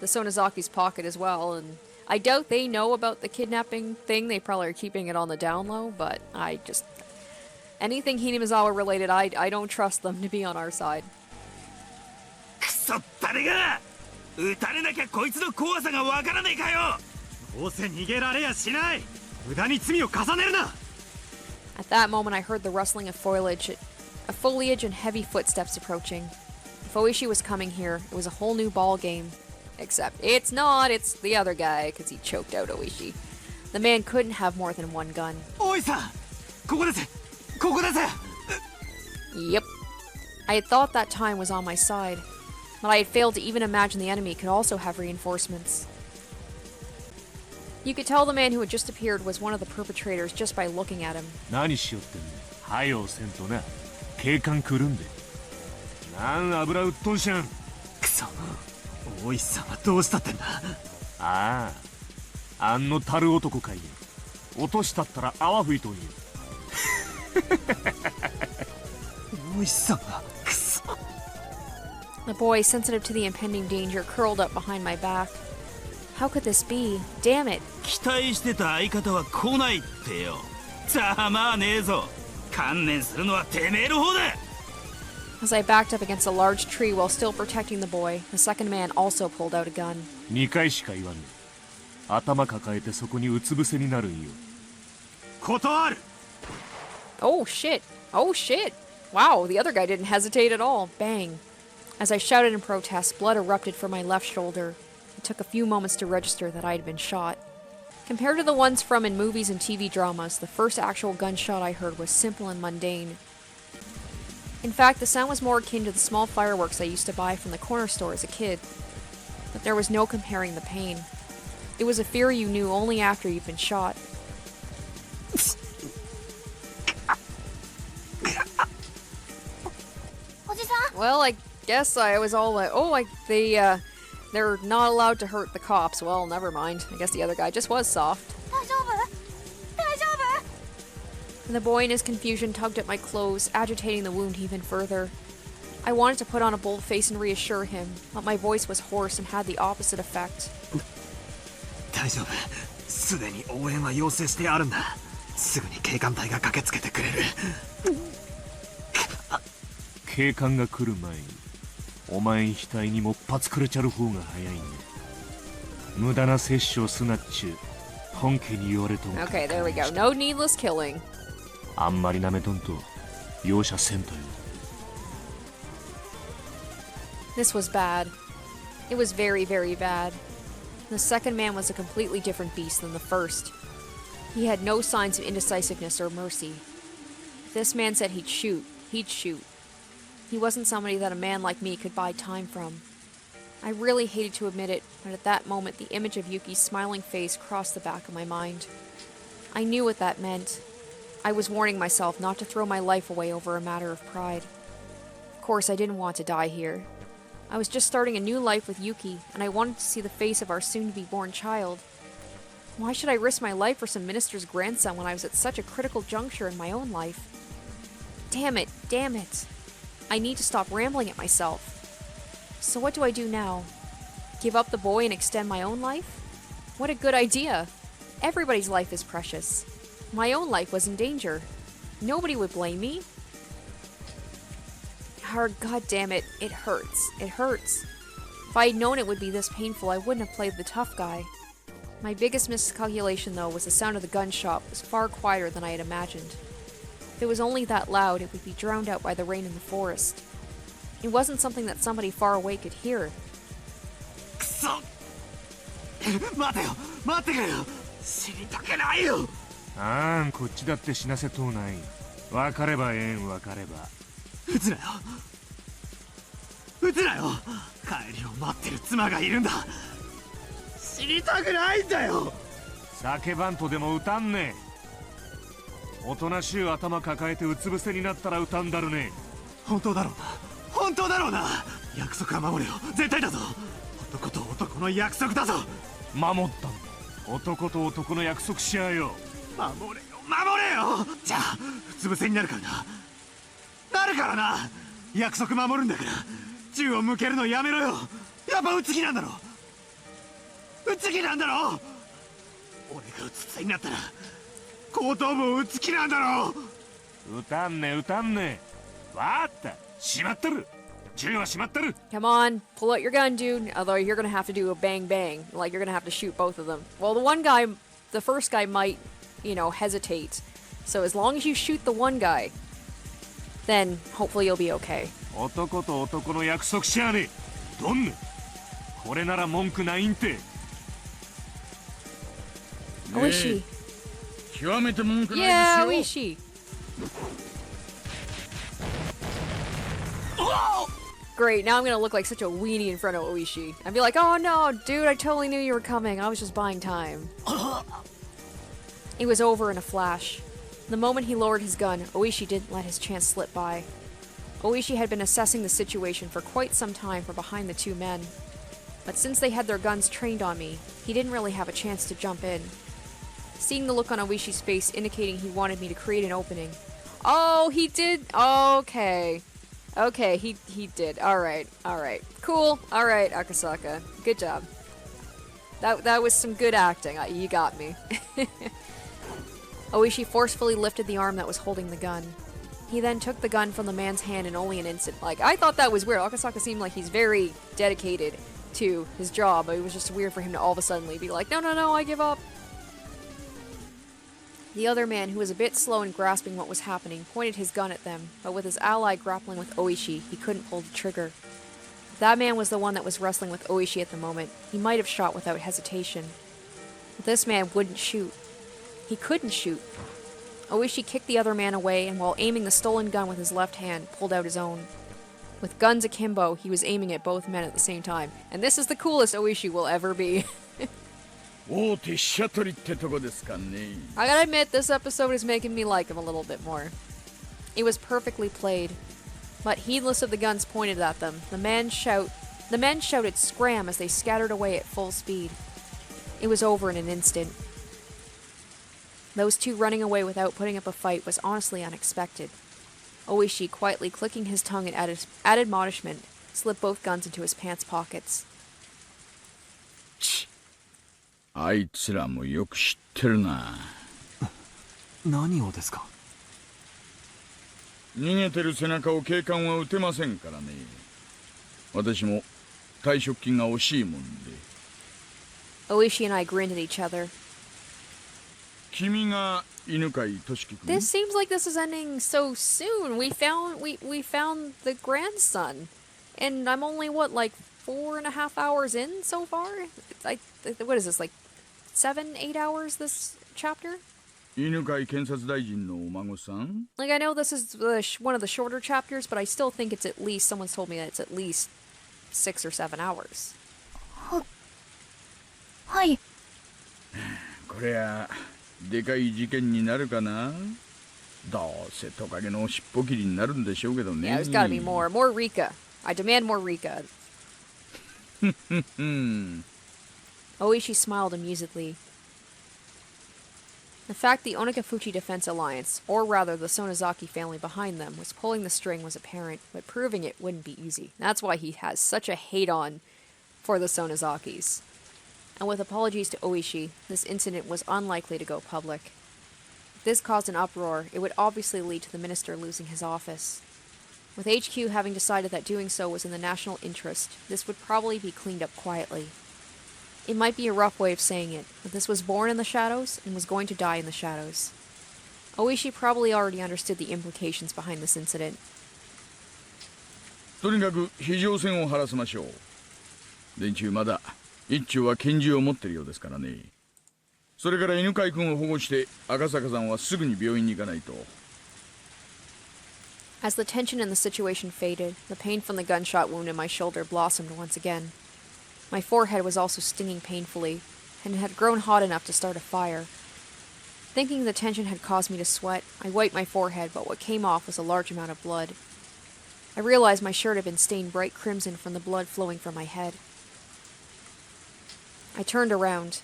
the Sonazaki's pocket as well. And I doubt they know about the kidnapping thing. They probably are keeping it on the down low, but I just... Anything Hinamizawa related, I don't trust them to be on our side. At that moment, I heard the rustling of foliage and heavy footsteps approaching. If Ooishi was coming here, it was a whole new ball game. Except, it's not, it's the other guy, because he choked out Ooishi. The man couldn't have more than one gun. Yep. I had thought that time was on my side, but I had failed to even imagine the enemy could also have reinforcements. You could tell the man who had just appeared was one of the perpetrators just by looking at him. The boy, sensitive to the impending danger, curled up behind my back. How could this be? Damn it. As I backed up against a large tree while still protecting the boy, the second man also pulled out a gun. Oh shit. Oh shit. Wow, the other guy didn't hesitate at all. Bang. As I shouted in protest, blood erupted from my left shoulder. It took a few moments to register that I had been shot. Compared to the ones from in movies and TV dramas, the first actual gunshot I heard was simple and mundane. In fact, the sound was more akin to the small fireworks I used to buy from the corner store as a kid. But there was no comparing the pain. It was a fear you knew only after you'd been shot. Well, I guess I was all like, oh, they're not allowed to hurt the cops. Well, never mind. I guess the other guy just was soft. And the boy in his confusion tugged at my clothes, agitating the wound even further. I wanted to put on a bold face and reassure him, but my voice was hoarse and had the opposite effect. 大丈夫。すでに応援は要請してあるんだ。すぐに警官隊が駆けつけてくれる。警官が来る前に、お前ん額にもっぱつくれちゃる方が早いね。無駄な殺生すなっちゅう、本家に言われとんか。Okay, there we go. No needless killing. あんまり舐めとんと、容赦せんとよ。This was bad. It was very, very bad. The second man was a completely different beast than the first. He had no signs of indecisiveness or mercy. If this man said he'd shoot, he'd shoot. He wasn't somebody that a man like me could buy time from. I really hated to admit it, but at that moment the image of Yuki's smiling face crossed the back of my mind. I knew what that meant. I was warning myself not to throw my life away over a matter of pride. Of course, I didn't want to die here. I was just starting a new life with Yuki, and I wanted to see the face of our soon-to-be-born child. Why should I risk my life for some minister's grandson when I was at such a critical juncture in my own life? Damn it, damn it. I need to stop rambling at myself. So what do I do now? Give up the boy and extend my own life? What a good idea. Everybody's life is precious. My own life was in danger. Nobody would blame me. God damn it, it hurts. It hurts. If I had known it would be this painful, I wouldn't have played the tough guy. My biggest miscalculation, though, was the sound of the gunshot was far quieter than I had imagined. If it was only that loud, it would be drowned out by the rain in the forest. It wasn't something that somebody far away could hear. くそ待てよ待ってくれよ死にたくないよあんこっちだって死なせとうない分かればええん分かれば撃つなよ撃つなよ帰りを待ってる妻がいるんだ死にたくないんだよ叫ばんとでも撃たんねおとなしゅう頭抱えてうつ伏せになったら撃たんだるね本当だろうな本当だろうな約束は守れよ絶対だぞ男と男の約束だぞ守ったんだ男と男の約束しやよ守れよ守れよじゃあうつ伏せになるからなるからな約束守るんだから銃を向けるのやめろよやっぱ撃つ気なんだろ撃つ気なんだろ俺が撃つついになったら後頭部を撃つ気なんだろ撃たんね撃たんねわかったしまってる銃はしまってる Come on, pull out your gun, dude. Although you're gonna have to do a bang bang. Like, you're gonna have to shoot both of them. Well, the first guy might, hesitate. So as long as you shoot the one guy, then hopefully you'll be okay. 男と男の約束しやねえどんねこれなら文句ないんて Ooishi. 極めて文句ない Yeah, ですよ Ooishi. Great, now I'm gonna look like such a weenie in front of Ooishi. I'd be like, oh no, dude, I totally knew you were coming. I was just buying time. It was over in a flash. The moment he lowered his gun, Ooishi didn't let his chance slip by. Ooishi had been assessing the situation for quite some time from behind the two men. But since they had their guns trained on me, he didn't really have a chance to jump in. Seeing the look on Oishi's face indicating he wanted me to create an opening. Oh, he did? Okay. Okay, he did. Alright. Cool. Alright, Akasaka. Good job. That was some good acting. You got me. Ooishi forcefully lifted the arm that was holding the gun. He then took the gun from the man's hand in only an instant. Like, I thought that was weird. Akasaka seemed like he's very dedicated to his job, but it was just weird for him to all of a sudden be like, no, I give up. The other man, who was a bit slow in grasping what was happening, pointed his gun at them, but with his ally grappling with Ooishi, he couldn't pull the trigger. That man was the one that was wrestling with Ooishi at the moment. He might have shot without hesitation. But this man wouldn't shoot. He couldn't shoot. Ooishi kicked the other man away, and while aiming the stolen gun with his left hand, pulled out his own. With guns akimbo, he was aiming at both men at the same time. And this is the coolest Ooishi will ever be. I gotta admit, this episode is making me like him a little bit more. It was perfectly played, but heedless of the guns pointed at them, the men shouted scram as they scattered away at full speed. It was over in an instant. Those two running away without putting up a fight was honestly unexpected. Ooishi, quietly clicking his tongue in added admonishment, slipped both guns into his pants pockets. あいつらもよく知ってるな。何をですか？逃げてる背中を警官は撃てませんからね。私も退職金が惜しいもんで。Ooishi and I grinned at each other. 君が犬飼俊樹君? This seems like this is ending so soon. We found the grandson, and I'm only like 4.5 hours in so far. What is this, like 7-8 hours this chapter? 犬飼検察大臣のお孫さん? Like, I know this is one of the shorter chapters, but I still think it's at least, someone's told me that it's at least 6 or 7 hours. はい。これはでかい事件になるかな。どうせトカゲの尻尾切りになるんでしょうけどね。Yeah, there's gotta be more. More Rika. I demand more Rika. Ooishi smiled amusedly. The fact the Onikafuchi Defense Alliance, or rather the Sonazaki family behind them, was pulling the string was apparent, but proving it wouldn't be easy. That's why he has such a hate-on for the Sonazakis. And with apologies to Ooishi, this incident was unlikely to go public. If this caused an uproar, it would obviously lead to the minister losing his office. With HQ having decided that doing so was in the national interest, this would probably be cleaned up quietly. It might be a rough way of saying it, but this was born in the shadows and was going to die in the shadows. Ooishi probably already understood the implications behind this incident. とにかく非常線を張らせましょう。連中まだ一丁は拳銃を持ってるようですからね。それから犬飼君を保護して赤坂さんはすぐに病院に行かないと。As the tension in the situation faded, the pain from the gunshot wound in my shoulder blossomed once again. My forehead was also stinging painfully, and it had grown hot enough to start a fire. Thinking the tension had caused me to sweat, I wiped my forehead, but what came off was a large amount of blood. I realized my shirt had been stained bright crimson from the blood flowing from my head. I turned around.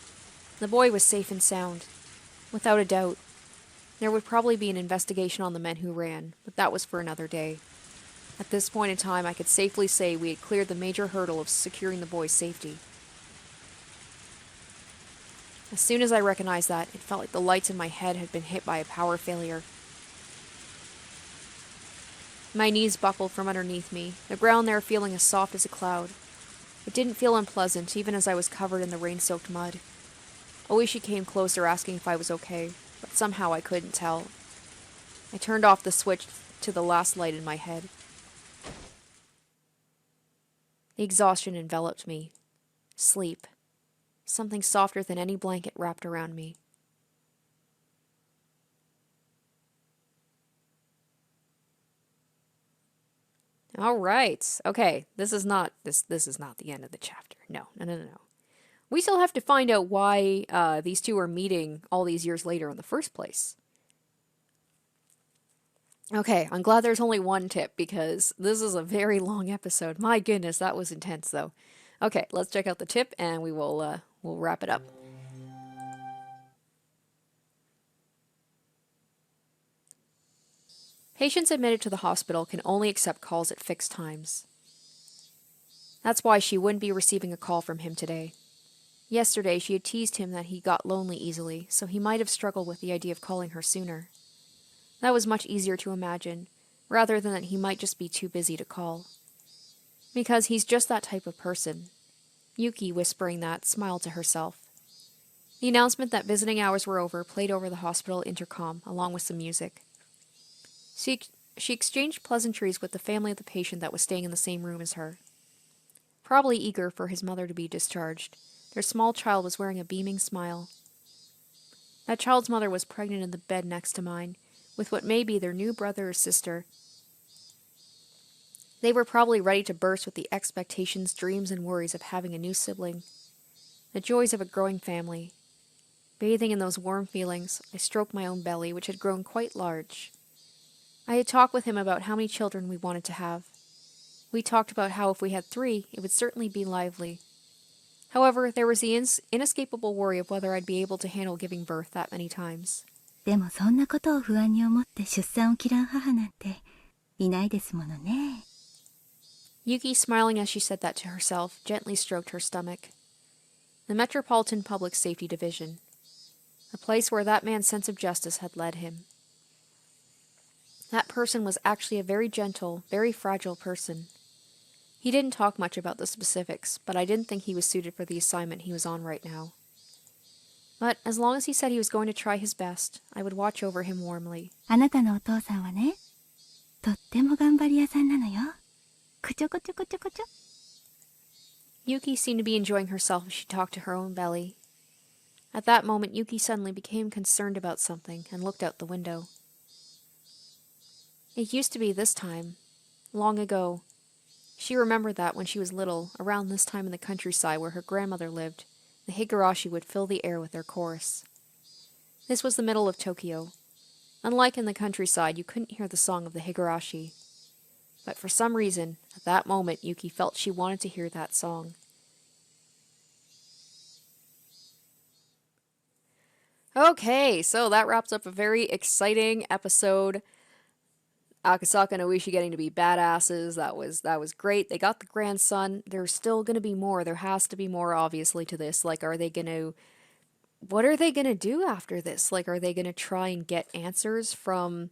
The boy was safe and sound. Without a doubt. There would probably be an investigation on the men who ran, but that was for another day. At this point in time, I could safely say we had cleared the major hurdle of securing the boy's safety. As soon as I recognized that, it felt like the lights in my head had been hit by a power failure. My knees buckled from underneath me, the ground there feeling as soft as a cloud. It didn't feel unpleasant, even as I was covered in the rain-soaked mud. Ooishi came closer asking if I was okay, but somehow I couldn't tell. I turned off the switch to the last light in my head. The exhaustion enveloped me. Sleep. Something softer than any blanket wrapped around me. All right. Okay, this is not the end of the chapter. No. We still have to find out why these two are meeting all these years later in the first place. Okay, I'm glad there's only one tip because this is a very long episode. My goodness, that was intense though. Okay, let's check out the tip and we'll wrap it up. Patients admitted to the hospital can only accept calls at fixed times. That's why she wouldn't be receiving a call from him today. Yesterday, she had teased him that he got lonely easily, so he might have struggled with the idea of calling her sooner. That was much easier to imagine, rather than that he might just be too busy to call. Because he's just that type of person. Yuki, whispering that, smiled to herself. The announcement that visiting hours were over played over the hospital intercom, along with some music. She exchanged pleasantries with the family of the patient that was staying in the same room as her. Probably eager for his mother to be discharged, their small child was wearing a beaming smile. That child's mother was pregnant in the bed next to mine, with what may be their new brother or sister. They were probably ready to burst with the expectations, dreams, and worries of having a new sibling. The joys of a growing family. Bathing in those warm feelings, I stroked my own belly, which had grown quite large. I had talked with him about how many children we wanted to have. We talked about how if we had 3, it would certainly be lively. However, there was the inescapable worry of whether I'd be able to handle giving birth that many times. でもそんなことを不安に思って出産を嫌う母なんていないですものね。Yuki, smiling as she said that to herself, gently stroked her stomach. The Metropolitan Public Safety Division. A place where that man's sense of justice had led him. That person was actually a very gentle, very fragile person. He didn't talk much about the specifics, but I didn't think he was suited for the assignment he was on right now. But as long as he said he was going to try his best, I would watch over him warmly. あなたのお父さんはね、とっても頑張り屋さんなのよ。こちょこちょこちょこちょ。Yuki seemed to be enjoying herself as she talked to her own belly. At that moment, Yuki suddenly became concerned about something and looked out the window. It used to be this time, long ago. She remembered that when she was little, around this time in the countryside where her grandmother lived, the Higurashi would fill the air with their chorus. This was the middle of Tokyo. Unlike in the countryside, you couldn't hear the song of the Higurashi. But for some reason, at that moment, Yuki felt she wanted to hear that song. Okay, so that wraps up a very exciting episode. Akasaka and Ooishi getting to be badasses. That was great. They got the grandson. There's still going to be more. There has to be more, obviously, to this. Like, what are they going to do after this? Like, are they going to try and get answers from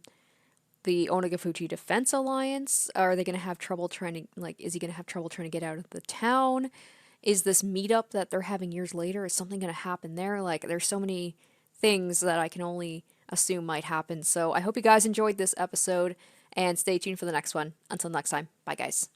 the Onagafuchi Defense Alliance? Are they going to have trouble trying to, is he going to have trouble trying to get out of the town? Is this meetup that they're having years later, is something going to happen there? Like, there's so many things that I can only assume might happen. So I hope you guys enjoyed this episode, and stay tuned for the next one. Until next time, bye guys.